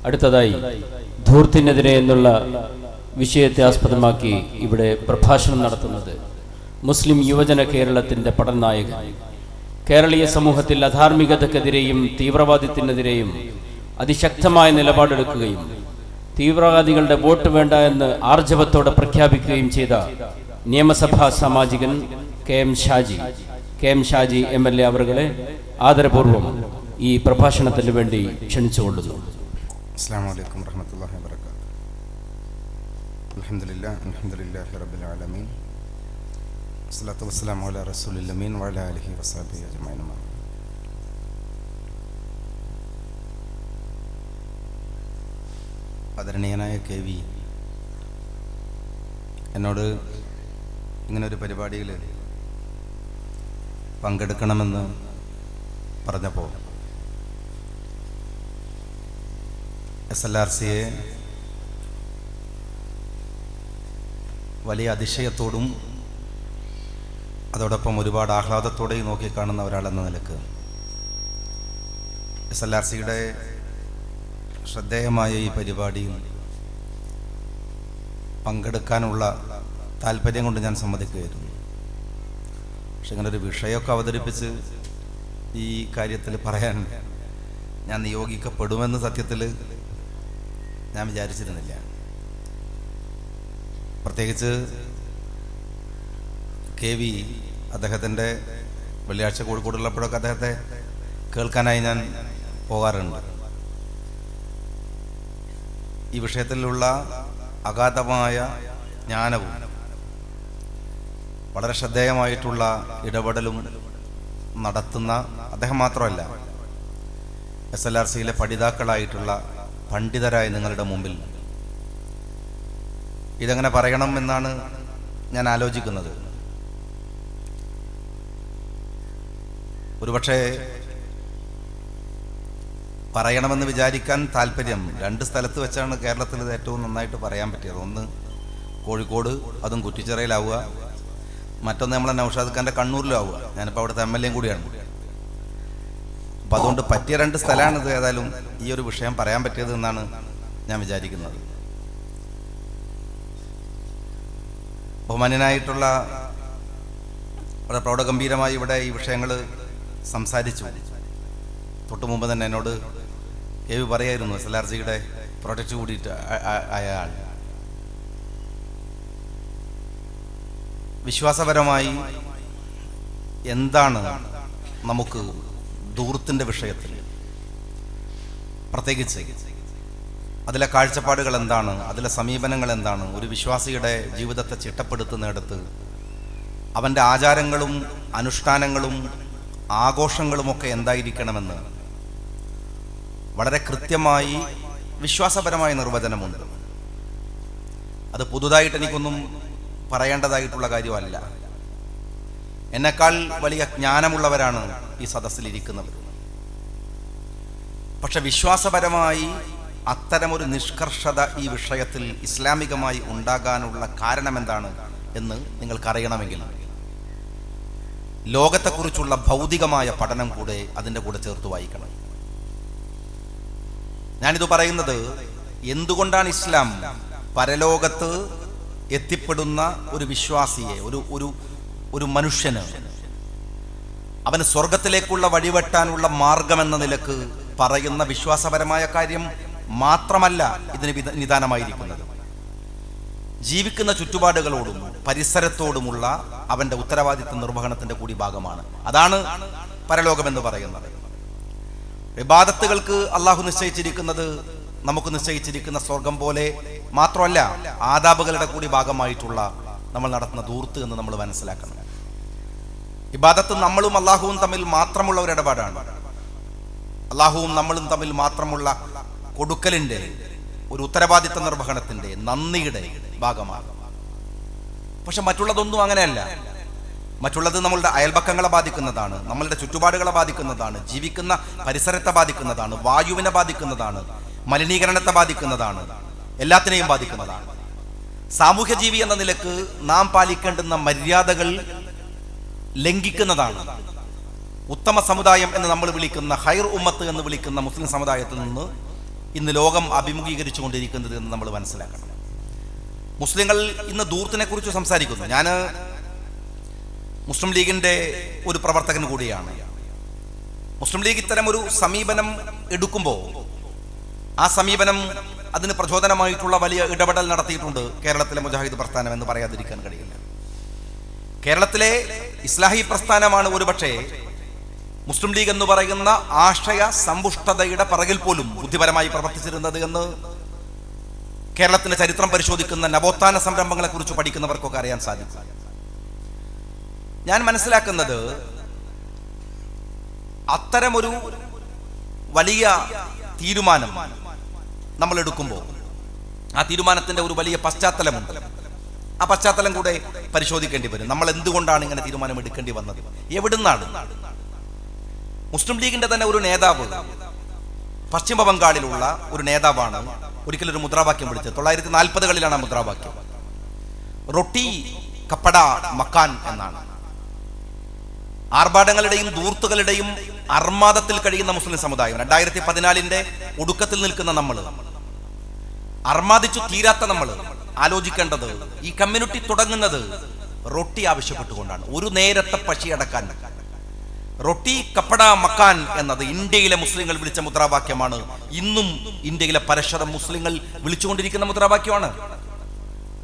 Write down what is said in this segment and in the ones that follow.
അടുത്തതായി ധൂർത്തിനെതിരെ എന്നുള്ള വിഷയത്തെ ആസ്പദമാക്കി ഇവിടെ പ്രഭാഷണം നടത്തുന്നത് മുസ്ലിം യുവജന കേരളത്തിൻ്റെ പടനായകൻ, കേരളീയ സമൂഹത്തിൽ അധാർമികതക്കെതിരെയും തീവ്രവാദത്തിനെതിരെയും അതിശക്തമായ നിലപാടെടുക്കുകയും തീവ്രവാദികളുടെ വോട്ട് വേണ്ട എന്ന് ആർജവത്തോടെ പ്രഖ്യാപിക്കുകയും ചെയ്ത നിയമസഭാ സാമാജികൻ KM ഷാജി MLA അവരുകളെ ആദരപൂർവ്വം ഈ പ്രഭാഷണത്തിന് വേണ്ടി ക്ഷണിച്ചുകൊള്ളുന്നു. അസ്സലാമു അലൈക്കും വറഹ്മത്തുള്ളാഹി വബറകാതുഹു. അൽഹംദുലില്ലാഹി റബ്ബിൽ ആലമീൻ. വസ്സലാത്തു വസ്സലാമു അലാ റസൂലിൽ അമീൻ വഅലാ ആലിഹി വസഹ്ബിഹി അജ്മഈൻ. ആദരണീയനായ KV എന്നോട് ഇങ്ങനൊരു പരിപാടിയിൽ പങ്കെടുക്കണമെന്ന് പറഞ്ഞപ്പോൾ SLRCയെ വലിയ അതിശയത്തോടും അതോടൊപ്പം ഒരുപാട് ആഹ്ലാദത്തോടെയും നോക്കിക്കാണുന്ന ഒരാളെന്ന നിലക്ക് SLRCയുടെ ശ്രദ്ധേയമായ ഈ പരിപാടിയിൽ പങ്കെടുക്കാനുള്ള താല്പര്യം കൊണ്ട് ഞാൻ സമ്മതിക്കുകയായിരുന്നു. പക്ഷെ ഇങ്ങനൊരു വിഷയമൊക്കെ അവതരിപ്പിച്ച് ഈ കാര്യത്തിൽ പറയാൻ ഞാൻ നിയോഗിക്കപ്പെടുമെന്ന് സത്യത്തിൽ ഞാൻ വിചാരിച്ചിരുന്നില്ല. പ്രത്യേകിച്ച് KV അദ്ദേഹത്തിൻ്റെ വെള്ളിയാഴ്ച കോഴിക്കോടുള്ളപ്പോഴൊക്കെ അദ്ദേഹത്തെ കേൾക്കാനായി ഞാൻ പോകാറുണ്ട്. ഈ വിഷയത്തിലുള്ള അഗാധമായ ജ്ഞാനവും വളരെ ശ്രദ്ധേയമായിട്ടുള്ള ഇടപെടലും നടത്തുന്ന അദ്ദേഹം മാത്രമല്ല, SLRCയിലെ പഠിതാക്കളായിട്ടുള്ള പണ്ഡിതരായ നിങ്ങളുടെ മുമ്പിൽ ഇതെങ്ങനെ പറയണം എന്നാണ് ഞാൻ ആലോചിക്കുന്നത്. ഒരുപക്ഷെ പറയണമെന്ന് വിചാരിക്കാൻ താല്പര്യം രണ്ട് സ്ഥലത്ത് വെച്ചാണ് കേരളത്തിൽ ഇത് ഏറ്റവും നന്നായിട്ട് പറയാൻ പറ്റിയത്. ഒന്ന് കോഴിക്കോട്, അതും കുറ്റിച്ചിറയിലാവുക. മറ്റൊന്ന് നമ്മളെ നൗഷാദ് ഖാൻ്റെ കണ്ണൂരിലാവുക. ഞാനിപ്പോൾ അവിടുത്തെ MLA കൂടിയാണ്. അപ്പം അതുകൊണ്ട് പറ്റിയ രണ്ട് സ്ഥലമാണിത്. ഏതായാലും ഈ ഒരു വിഷയം പറയാൻ പറ്റിയത് എന്നാണ് ഞാൻ വിചാരിക്കുന്നത്. ബഹുമാന്യനായിട്ടുള്ള വളരെ പ്രൗഢഗംഭീരമായി ഇവിടെ ഈ വിഷയങ്ങൾ സംസാരിച്ചു. തൊട്ടു മുമ്പ് തന്നെ എന്നോട് KV പറയായിരുന്നു SLRCയുടെ പ്രൊട്ടക്റ്റ് കൂടിയിട്ട് ആയ ആൾ. വിശ്വാസപരമായി എന്താണ് നമുക്ക് ധൂർത്തിൻ്റെ വിഷയത്തിൽ പ്രത്യേകിച്ച് അതിലെ കാഴ്ചപ്പാടുകൾ എന്താണ്, അതിലെ സമീപനങ്ങൾ എന്താണ്, ഒരു വിശ്വാസിയുടെ ജീവിതത്തെ ചിട്ടപ്പെടുത്തുന്നിടത്ത് അവൻ്റെ ആചാരങ്ങളും അനുഷ്ഠാനങ്ങളും ആഘോഷങ്ങളുമൊക്കെ എന്തായിരിക്കണമെന്ന് വളരെ കൃത്യമായി വിശ്വാസപരമായ നിർവചനമുണ്ട്. അത് പുതുതായിട്ട് എനിക്കൊന്നും പറയേണ്ടതായിട്ടുള്ള കാര്യമല്ല. എന്നെക്കാൾ വലിയ ജ്ഞാനമുള്ളവരാണ് ഈ സദസ്സിലിരിക്കുന്നവർ. പക്ഷെ വിശ്വാസപരമായി അത്തരമൊരു നിഷ്കർഷത ഈ വിഷയത്തിൽ ഇസ്ലാമികമായി ഉണ്ടാകാനുള്ള കാരണമെന്താണ് എന്ന് നിങ്ങൾക്കറിയണമെങ്കിൽ ലോകത്തെക്കുറിച്ചുള്ള ഭൗതികമായ പഠനം കൂടെ അതിൻ്റെ കൂടെ ചേർത്ത് വായിക്കണം. ഞാനിത് പറയുന്നത് എന്തുകൊണ്ടാണ് ഇസ്ലാം പരലോകത്ത് എത്തിപ്പെടുന്ന ഒരു വിശ്വാസിയെ, ഒരു മനുഷ്യന് അവന് സ്വർഗത്തിലേക്കുള്ള വഴിവെട്ടാനുള്ള മാർഗമെന്ന നിലക്ക് പറയുന്ന വിശ്വാസപരമായ കാര്യം മാത്രമല്ല ഇതിന് നിദാനമായിരിക്കുന്നത്. ജീവിക്കുന്ന ചുറ്റുപാടുകളോടും പരിസരത്തോടുമുള്ള അവന്റെ ഉത്തരവാദിത്വ നിർവഹണത്തിന്റെ കൂടി ഭാഗമാണ്. അതാണ് പരലോകമെന്ന് പറയുന്നത്. ഇബാദത്തുകൾക്ക് അള്ളാഹു നിശ്ചയിച്ചിരിക്കുന്നത് നമുക്ക് നിശ്ചയിച്ചിരിക്കുന്ന സ്വർഗം പോലെ മാത്രമല്ല, ആദാബുകളുടെ കൂടി ഭാഗമായിട്ടുള്ള നമ്മൾ നടത്തുന്ന ധൂർത്ത് എന്ന് നമ്മൾ മനസ്സിലാക്കണം. ഇബാദത്ത് നമ്മളും അള്ളാഹുവും തമ്മിൽ മാത്രമുള്ള ഒരു ഇടപാടാണ്. അള്ളാഹുവും നമ്മളും തമ്മിൽ മാത്രമുള്ള കൊടുക്കലിന്റെ, ഒരു ഉത്തരവാദിത്വ നിർവഹണത്തിന്റെ, നന്ദിയുടെ ഭാഗമാണ്. പക്ഷെ മറ്റുള്ളതൊന്നും അങ്ങനെയല്ല. മറ്റുള്ളത് നമ്മളുടെ അയൽപക്കങ്ങളെ ബാധിക്കുന്നതാണ്, നമ്മളുടെ ചുറ്റുപാടുകളെ ബാധിക്കുന്നതാണ്, ജീവിക്കുന്ന പരിസരത്തെ ബാധിക്കുന്നതാണ്, വായുവിനെ ബാധിക്കുന്നതാണ്, മലിനീകരണത്തെ ബാധിക്കുന്നതാണ്, എല്ലാത്തിനെയും ബാധിക്കുന്നതാണ്. സാമൂഹ്യ ജീവി എന്ന നിലക്ക് നാം പാലിക്കേണ്ടുന്ന മര്യാദകൾ ലംഘിക്കുന്നതാണ്. ഉത്തമ സമുദായം എന്ന് നമ്മൾ വിളിക്കുന്ന, ഹൈർ ഉമ്മത്ത് എന്ന് വിളിക്കുന്ന മുസ്ലിം സമുദായത്തിൽ നിന്ന് ഇന്ന് ലോകം അഭിമുഖീകരിച്ചു കൊണ്ടിരിക്കുന്നത് എന്ന് നമ്മൾ മനസ്സിലാക്കണം. മുസ്ലിങ്ങൾ ഇന്ന് ധൂർത്തിനെ കുറിച്ച് സംസാരിക്കുന്നു. ഞാൻ മുസ്ലിം ലീഗിന്റെ ഒരു പ്രവർത്തകൻ കൂടിയാണ്. മുസ്ലിം ലീഗ് ഇത്തരം ഒരു സമീപനം എടുക്കുമ്പോൾ ആ സമീപനം അതിന് പ്രചോദനമായിട്ടുള്ള വലിയ ഇടപെടൽ നടത്തിയിട്ടുണ്ട് കേരളത്തിലെ മുജാഹിദ് പ്രസ്ഥാനം എന്ന് പറയാതിരിക്കാൻ കഴിയില്ല. കേരളത്തിലെ ഇസ്ലാഹി പ്രസ്ഥാനമാണ് ഒരുപക്ഷെ മുസ്ലിം ലീഗ് എന്ന് പറയുന്ന ആശയ സമ്പുഷ്ടതയുടെ പിറകിൽ പോലും ബുദ്ധിപരമായി പ്രവർത്തിച്ചിരുന്നത് എന്ന് കേരളത്തിന്റെ ചരിത്രം പരിശോധിക്കുന്ന നവോത്ഥാന സംരംഭങ്ങളെ കുറിച്ച് പഠിക്കുന്നവർക്കൊക്കെ അറിയാൻ സാധിക്കും. ഞാൻ മനസ്സിലാക്കുന്നത് അത്തരമൊരു വലിയ തീരുമാനം നമ്മൾ എടുക്കുമ്പോൾ ആ തീരുമാനത്തിന്റെ ഒരു വലിയ പശ്ചാത്തലമുണ്ട്. ആ പശ്ചാത്തലം കൂടെ പരിശോധിക്കേണ്ടി വരും. നമ്മൾ എന്തുകൊണ്ടാണ് ഇങ്ങനെ തീരുമാനം എടുക്കേണ്ടി വന്നത്, എവിടുന്നാണ്? മുസ്ലിം ലീഗിന്റെ തന്നെ ഒരു നേതാവ്, പശ്ചിമ ബംഗാളിലുള്ള ഒരു നേതാവാണ് ഒരിക്കലൊരു മുദ്രാവാക്യം വിളിച്ചത്. 1940-കളിലാണ് ആ മുദ്രാവാക്യം. റൊട്ടി കപ്പട മക്കാൻ എന്നാണ്. ആർഭാടങ്ങളുടെയും ധൂർത്തുകളുടെയും അർമാദത്തിൽ കഴിയുന്ന മുസ്ലിം സമുദായം 2014 ഒടുക്കത്തിൽ നിൽക്കുന്ന നമ്മൾ, അർമാദിച്ചു തീരാത്ത നമ്മൾ ആലോചിക്കേണ്ടത് ഈ കമ്മ്യൂണിറ്റി തുടങ്ങുന്നത് റൊട്ടി ആവശ്യപ്പെട്ടുകൊണ്ടാണ്. ഒരു നേരത്തെ പശിയടക്കാൻ റൊട്ടി കപ്പട മക്കാൻ എന്നത് ഇന്ത്യയിലെ മുസ്ലിങ്ങൾ വിളിച്ച മുദ്രാവാക്യമാണ്. ഇന്നും ഇന്ത്യയിലെ പരശരം മുസ്ലിങ്ങൾ വിളിച്ചുകൊണ്ടിരിക്കുന്ന മുദ്രാവാക്യമാണ്.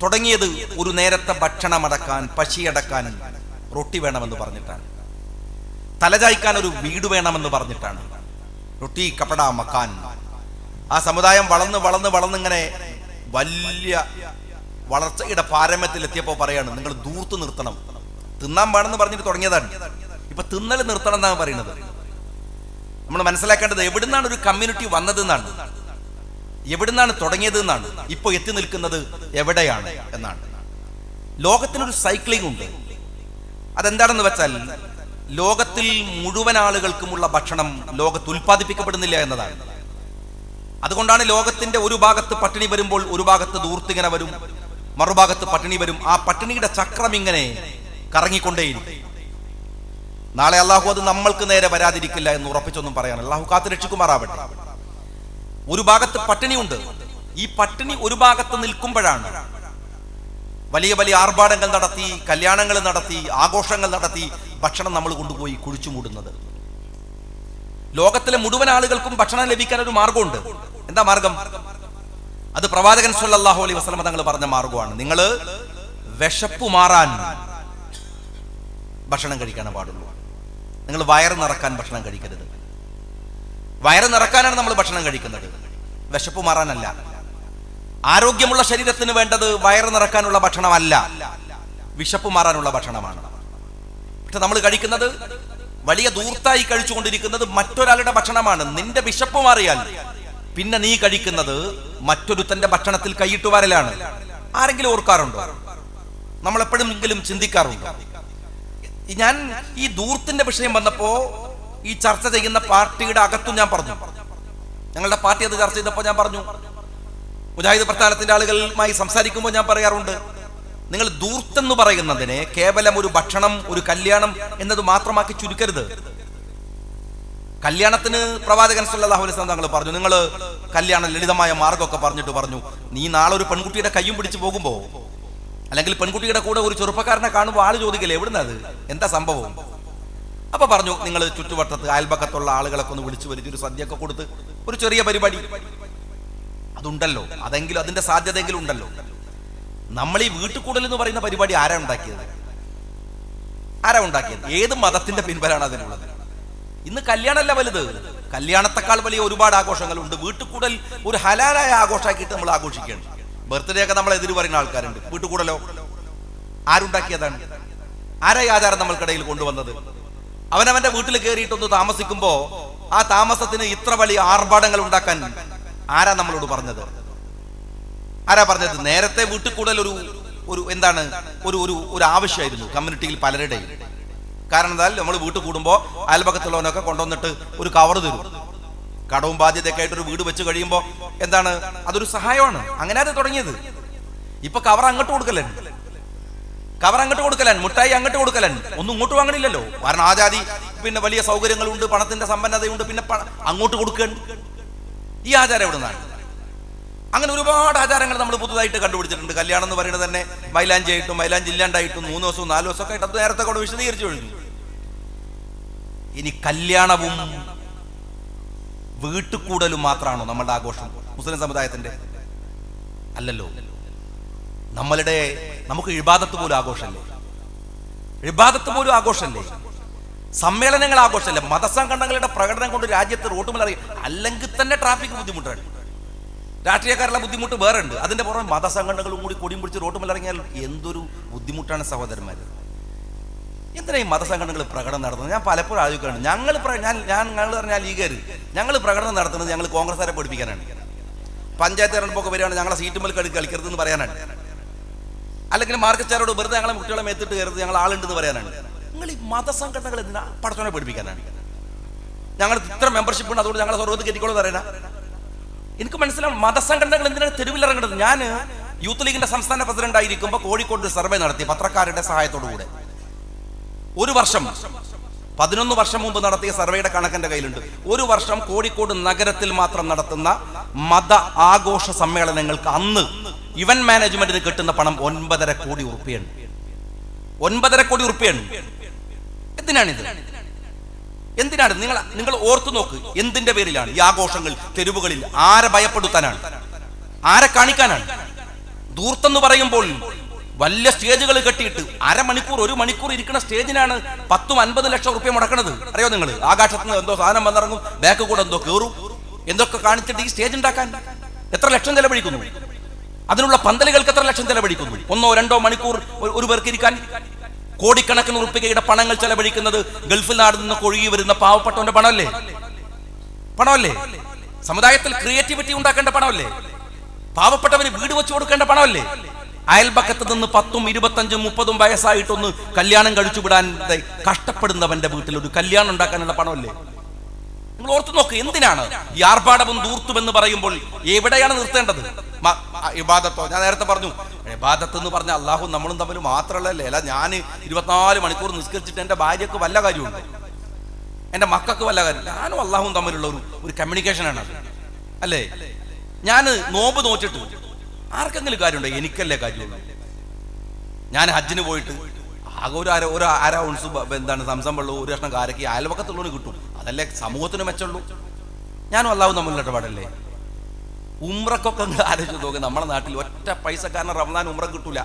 തുടങ്ങിയത് ഒരു നേരത്തെ ഭക്ഷണമടക്കാൻ, പശിയടക്കാൻ റൊട്ടി വേണമെന്ന് പറഞ്ഞിട്ടാണ്. തലചായ്ക്കാൻ ഒരു വീട് വേണമെന്ന് പറഞ്ഞിട്ടാണ്. റൊട്ടി കപ്പട മക്കാൻ. ആ സമുദായം വളർന്നിങ്ങനെ വലിയ വളർച്ചയുടെ പാരമ്യത്തിലെത്തിയപ്പോൾ പറയാണ്, നിങ്ങൾ ധൂർത്ത് നിർത്തണം, തിന്നാൻ പാടെന്ന് പറഞ്ഞിട്ട് തുടങ്ങിയതാണ്. ഇപ്പൊ തിന്നൽ നിർത്തണം എന്നാണ് പറയുന്നത്. നമ്മൾ മനസ്സിലാക്കേണ്ടത് എവിടുന്നാണ് ഒരു കമ്മ്യൂണിറ്റി വന്നതെന്നാണ്, എവിടുന്നാണ് തുടങ്ങിയത് എന്നാണ്, ഇപ്പൊ എത്തി നിൽക്കുന്നത് എവിടെയാണ് എന്നാണ്. ലോകത്തിനൊരു സൈക്ലിംഗ് ഉണ്ട്. അതെന്താണെന്ന് വെച്ചാൽ ലോകത്തിൽ മുഴുവൻ ആളുകൾക്കുമുള്ള ഭക്ഷണം ലോകത്ത് ഉൽപ്പാദിപ്പിക്കപ്പെടുന്നില്ല എന്നതാണ്. അതുകൊണ്ടാണ് ലോകത്തിന്റെ ഒരു ഭാഗത്ത് പട്ടിണി വരുമ്പോൾ ഒരു ഭാഗത്ത് ധൂർത്തിങ്ങനെ വരും, മറുഭാഗത്ത് പട്ടിണി വരും. ആ പട്ടിണിയുടെ ചക്രം ഇങ്ങനെ കറങ്ങിക്കൊണ്ടേയിരിക്കും. നാളെ അള്ളാഹു അത് നമ്മൾക്ക് നേരെ വരാതിരിക്കില്ല എന്ന് ഉറപ്പിച്ചൊന്നും പറയാൻ അള്ളാഹു കാത്തു രക്ഷിക്കുമാറാവട്ടെ. ഒരു ഭാഗത്ത് പട്ടിണിയുണ്ട്. ഈ പട്ടിണി ഒരു ഭാഗത്ത് നിൽക്കുമ്പോഴാണ് വലിയ വലിയ ആർഭാടങ്ങൾ നടത്തി, കല്യാണങ്ങൾ നടത്തി, ആഘോഷങ്ങൾ നടത്തി ഭക്ഷണം നമ്മൾ കൊണ്ടുപോയി കുഴിച്ചു മൂടുന്നത്. ലോകത്തിലെ മുഴുവൻ ആളുകൾക്കും ഭക്ഷണം ലഭിക്കാൻ ഒരു മാർഗമുണ്ട്. എന്താ മാർഗം? അത് പ്രവാചകൻ സല്ലല്ലാഹു അലൈഹി വസല്ലം തങ്ങൾ പറഞ്ഞ മാർഗമാണ്. നിങ്ങൾ വിശപ്പ് മാറാൻ ഭക്ഷണം കഴിക്കാൻ പാടുള്ളൂ. നിങ്ങൾ വയറ് നിറക്കാൻ ഭക്ഷണം കഴിക്കരുത്. വയറ് നിറക്കാനാണ് നമ്മൾ ഭക്ഷണം കഴിക്കുന്നത്, വിശപ്പ് മാറാനല്ല. ആരോഗ്യമുള്ള ശരീരത്തിന് വേണ്ടത് വയറ് നിറക്കാനുള്ള ഭക്ഷണമല്ല, വിശപ്പ് മാറാനുള്ള ഭക്ഷണമാണ്. പക്ഷെ നമ്മൾ കഴിക്കുന്നത്, വലിയ ധൂർത്തായി കഴിച്ചുകൊണ്ടിരിക്കുന്നത് മറ്റൊരാളുടെ ഭക്ഷണമാണ്. നിന്റെ വിശപ്പ് മാറിയാൽ പിന്നെ നീ കഴിക്കുന്നത് മറ്റൊരുത്തന്റെ ഭക്ഷണത്തിൽ കൈയിട്ട് വരലാണ്. ആരെങ്കിലും ഓർക്കാറുണ്ടോ? നമ്മൾ എപ്പോഴെങ്കിലും ചിന്തിക്കാറുണ്ടോ? ഞാൻ ഈ ധൂർത്തിന്റെ വിഷയം വന്നപ്പോ ഈ ചർച്ച ചെയ്യുന്ന പാർട്ടിയുടെ അകത്തും ഞാൻ പറഞ്ഞു, ഞങ്ങളുടെ പാർട്ടി അത് ചർച്ച ചെയ്തപ്പോൾ ഞാൻ പറഞ്ഞു, മുജാഹിദ് പ്രസ്ഥാനത്തിന്റെ ആളുകളുമായി സംസാരിക്കുമ്പോൾ ഞാൻ പറയാറുണ്ട്, നിങ്ങൾ ധൂർത്തെന്ന് പറയുന്നതിനെ കേവലം ഒരു ഭക്ഷണം, ഒരു കല്യാണം എന്നത് മാത്രമാക്കി ചുരുക്കരുത്. കല്യാണത്തിന് പ്രവാചകൻ സല്ലല്ലാഹു അലൈഹി വസല്ലം തങ്ങൾ പറഞ്ഞു, നിങ്ങൾ കല്യാണം ലളിതമായ മാർഗമൊക്കെ പറഞ്ഞിട്ട് പറഞ്ഞു, നീ നാളെ ഒരു പെൺകുട്ടിയുടെ കയ്യും പിടിച്ച് പോകുമ്പോ, അല്ലെങ്കിൽ പെൺകുട്ടിയുടെ കൂടെ ഒരു ചെറുപ്പക്കാരനെ കാണുമ്പോൾ ആള് ചോദിക്കില്ലേ എവിടുന്നത്, എന്താ സംഭവം? അപ്പൊ പറഞ്ഞു, നിങ്ങൾ ചുറ്റുവട്ടത്ത് അയൽപക്കത്തുള്ള ആളുകളൊക്കെ ഒന്ന് വിളിച്ചു വരുത്തി ഒരു സദ്യയൊക്കെ കൊടുത്ത് ഒരു ചെറിയ പരിപാടി അതുണ്ടല്ലോ, അതെങ്കിലും അതിന്റെ സാധ്യതയെങ്കിലും ഉണ്ടല്ലോ. നമ്മൾ ഈ വീട്ടുകൂടൽ എന്ന് പറയുന്ന പരിപാടി ആരാ ഉണ്ടാക്കിയത്? ഏത് മതത്തിന്റെ പിൻബലാണ് അതിനുള്ളത്? ഇന്ന് കല്യാണമല്ല വലുത്, കല്യാണത്തെക്കാൾ വലിയ ഒരുപാട് ആഘോഷങ്ങളുണ്ട്. വീട്ടുകൂടൽ ഒരു ഹലാലായ ആഘോഷമാക്കിയിട്ട് നമ്മൾ ആഘോഷിക്കുകയാണ്. ബർത്ത്ഡേ ഒക്കെ നമ്മൾ എതിര് പറയുന്ന ആൾക്കാരുണ്ട്. വീട്ടുകൂടലോ ആരുണ്ടാക്കിയതാണ്? ആരാ ഈ ആചാരം നമ്മൾക്കിടയിൽ കൊണ്ടുവന്നത്? അവനവന്റെ വീട്ടിൽ കയറിയിട്ടൊന്ന് താമസിക്കുമ്പോ ആ താമസത്തിന് ഇത്ര വലിയ ആർഭാടങ്ങൾ ഉണ്ടാക്കാൻ ആരാ നമ്മളോട് പറഞ്ഞത്? ആരാ പറഞ്ഞത്? നേരത്തെ വീട്ടുകൂടൽ ഒരു എന്താണ് ഒരു ആവശ്യമായിരുന്നു കമ്മ്യൂണിറ്റിയിൽ പലരുടെയും. കാരണം എന്താ, നമ്മൾ വീട്ടിൽ കൂടുമ്പോൾ അയൽപക്കത്തുള്ളവനൊക്കെ കൊണ്ടുവന്നിട്ട് ഒരു കവർ തരും. കടവും ബാധ്യതയൊക്കെ ആയിട്ട് ഒരു വീട് വെച്ച് കഴിയുമ്പോൾ എന്താണ്, അതൊരു സഹായമാണ്. അങ്ങനെ അത് തുടങ്ങിയത്. ഇപ്പൊ കവർ അങ്ങോട്ട് കൊടുക്കലൻ, മുട്ടായി അങ്ങോട്ട് കൊടുക്കലൻ, ഒന്നും ഇങ്ങോട്ട് വാങ്ങണില്ലല്ലോ. കാരണം ആ ജാതി പിന്നെ വലിയ സൗകര്യങ്ങളുണ്ട്, പണത്തിന്റെ സമ്പന്നതയുണ്ട്, പിന്നെ അങ്ങോട്ട് കൊടുക്കാൻ. ഈ ആചാരം എവിടെ നിന്നാണ്? അങ്ങനെ ഒരുപാട് ആചാരങ്ങൾ നമ്മൾ പുതുതായിട്ട് കണ്ടുപിടിച്ചിട്ടുണ്ട്. കല്യാണം എന്ന് പറയുന്നത് തന്നെ മൈലാഞ്ചി ആയിട്ടും മൈലാഞ്ചി ഇല്ലാണ്ടായിട്ടും 3 ദിവസവും 4 ദിവസമൊക്കെ ആയിട്ട് അത് നേരത്തെ കൂടെ വിശദീകരിച്ചു കഴിഞ്ഞു. ഇനി കല്യാണവും വീട്ടുകൂടലും മാത്രമാണോ നമ്മളുടെ ആഘോഷം മുസ്ലിം സമുദായത്തിന്റെ? അല്ലല്ലോ. നമുക്ക് ഇബാദത്ത് പോലും ആഘോഷമല്ലേ? ഇബാദത്ത് പോലും ആഘോഷമല്ലേ? സമ്മേളനങ്ങൾ ആഘോഷമല്ലേ? മതസംഘടനകളുടെ പ്രകടനം കൊണ്ട് രാജ്യത്ത് റോട്ടുമേൽ അറിയാം. അല്ലെങ്കിൽ തന്നെ ട്രാഫിക് ബുദ്ധിമുട്ടാണ്. രാഷ്ട്രീയക്കാരുടെ ബുദ്ധിമുട്ട് വേറെ ഉണ്ട്. അതിന്റെ പുറമെ മതസംഘടനകളും കൂടി കൊടിയും പിടിച്ച് റോട്ടുമേൽ ഇറങ്ങിയാൽ എന്തൊരു ബുദ്ധിമുട്ടാണ് സഹോദരന്മാർ. എന്തിനാ ഈ മതസംഘടനകൾ പ്രകടനം നടത്തുന്നത്? ഞാൻ പലപ്പോഴും ആലോചിക്കുകയാണ്. ഞങ്ങൾ പറഞ്ഞാൽ ലീഗർ ഞങ്ങൾ പ്രകടനം നടത്തുന്നത് ഞങ്ങൾ കോൺഗ്രസ്സുകാരെ പഠിപ്പിക്കാനാണ്. പഞ്ചായത്ത് തെരഞ്ഞെടുപ്പൊക്കെ വരികയാണ് ഞങ്ങളെ സീറ്റുമ്പോൾ കളിക്കരുതെന്ന് പറയാനാണ്. അല്ലെങ്കിൽ മാർക്കറ്റാരോട് വെറുതെ ഞങ്ങളെ കുട്ടികളെ മേത്തിട്ട് കയറുന്നത് ഞങ്ങൾ ആളുണ്ടെന്ന് പറയാനാണ്. നിങ്ങൾ ഈ മതസംഘടനകൾ എന്തിനാ പടച്ചോനെ പഠിപ്പിക്കാനാണ്? ഞങ്ങൾ ഇത്ര മെമ്പർഷിപ്പ് ഉണ്ട്, അതുകൊണ്ട് ഞങ്ങളെ സ്വർഗത്ത് കെട്ടിക്കോളൂ പറയാനാ? എനിക്ക് മനസ്സിലാവും മതസംഘടനകൾ എന്തിനാണ് തെരുവിലിറങ്ങുന്നത്. ഞാൻ യൂത്ത് ലീഗിന്റെ സംസ്ഥാന പ്രസിഡന്റ് ആയിരിക്കുമ്പോൾ കോഴിക്കോട് സർവേ നടത്തി പത്രക്കാരുടെ സഹായത്തോടുകൂടെ. ഒരു വർഷം 11 വർഷം മുമ്പ് നടത്തിയ സർവേയുടെ കണക്കെന്റെ കയ്യിലുണ്ട്. ഒരു വർഷം കോഴിക്കോട് നഗരത്തിൽ മാത്രം നടത്തുന്ന മത ആഘോഷ സമ്മേളനങ്ങൾക്ക് അന്ന് ഇവന്റ് മാനേജ്മെന്റിന് കിട്ടുന്ന പണം 9.5 കോടി ഉറുപ്പിയാണ്. 9.5 കോടി ഉറുപ്പിയാണ്. എന്തിനാണിത്? എന്തിനാണ്? നിങ്ങൾ ഓർത്തു നോക്ക്. എന്തിന്റെ പേരിലാണ് ഈ ആഘോഷങ്ങൾ? തെരുവുകളിൽ ആരെ ഭയപ്പെടുത്താനാണ്? ആരെ കാണിക്കാനാണ്? ധൂർത്തെന്ന് പറയുമ്പോൾ വലിയ സ്റ്റേജുകൾ കെട്ടിയിട്ട് 1/2 മണിക്കൂർ 1 മണിക്കൂർ ഇരിക്കുന്ന സ്റ്റേജിനാണ് 10-50 ലക്ഷം റുപ്യ മുടക്കണത്. അറിയോ നിങ്ങൾ? ആകാശത്ത് നിന്ന് എന്തോ സാധനം വന്നിറങ്ങും, ബാക്ക് കൂടെ എന്തോ കയറും, എന്തൊക്കെ കാണിച്ചിട്ട് ഈ സ്റ്റേജ് ഉണ്ടാക്കാൻ എത്ര ലക്ഷം ചെലവഴിക്കുന്നു? അതിനുള്ള പന്തലുകൾക്ക് എത്ര ലക്ഷം ചെലവഴിക്കുന്നു? 1-2 മണിക്കൂർ ഒരു പേർക്ക് ഇരിക്കാൻ കോടിക്കണക്കിന് ഉറുപ്പികയുടെ പണങ്ങൾ ചെലവഴിക്കുന്നത് ഗൾഫിൽ നാട് നിന്ന് ഒഴുകി വരുന്ന പാവപ്പെട്ടവന്റെ പണമല്ലേ? സമുദായത്തിൽ ക്രിയേറ്റിവിറ്റി ഉണ്ടാക്കേണ്ട പണമല്ലേ? പാവപ്പെട്ടവന് വീട് വെച്ചു കൊടുക്കേണ്ട പണമല്ലേ? അയൽപക്കത്ത് നിന്ന് 10, 25, 30 വയസ്സായിട്ടൊന്ന് കല്യാണം കഴിച്ചു വിടാൻ കഷ്ടപ്പെടുന്നവന്റെ വീട്ടിൽ ഒരു കല്യാണം ഉണ്ടാക്കാനുള്ള പണമല്ലേ? നിങ്ങൾ ഓർത്തു നോക്ക്. എന്തിനാണ് ഈ ആർഭാടവും ധൂർത്തും എന്ന് പറയുമ്പോൾ എവിടെയാണ് നിർത്തേണ്ടത്? ഇബാദത്തോ? ഞാൻ നേരത്തെ പറഞ്ഞു, ഇബാദത്ത് എന്ന് പറഞ്ഞാൽ അള്ളാഹു നമ്മളും തമ്മിൽ മാത്രമല്ലേ. അല്ല ഞാൻ 24 മണിക്കൂർ നിസ്കരിച്ചിട്ട് എൻ്റെ ഭാര്യക്ക് വല്ല കാര്യമുണ്ട്, എൻ്റെ മക്കൾക്ക് വല്ല കാര്യം? ഞാനും അള്ളാഹും തമ്മിലുള്ള ഒരു കമ്മ്യൂണിക്കേഷനാണ് അല്ലേ? ഞാൻ നോമ്പ് നോച്ചിട്ട് ആർക്കെങ്കിലും കാര്യമുണ്ടോ? എനിക്കല്ലേ കാര്യമുള്ളൂ. ഞാൻ ഹജ്ജിന് പോയിട്ട് ആകെ ഒരു അര ഔൺസ് എന്താണ് സംസം വെള്ളവും ഒരു കഷ്ണം കാരക്ക് അയൽവക്കത്തുള്ളവന് കിട്ടും. അതല്ലേ സമൂഹത്തിന് മെച്ചമുള്ളൂ. ഞാനും അള്ളാഹും തമ്മിലുള്ള ഇടപാടല്ലേ? ഉംറക്കൊക്കെ ആലോചിച്ച് നോക്ക്. നമ്മുടെ നാട്ടിൽ ഒറ്റ പൈസക്കാരന് റമദാൻ ഉംറ കിട്ടൂല.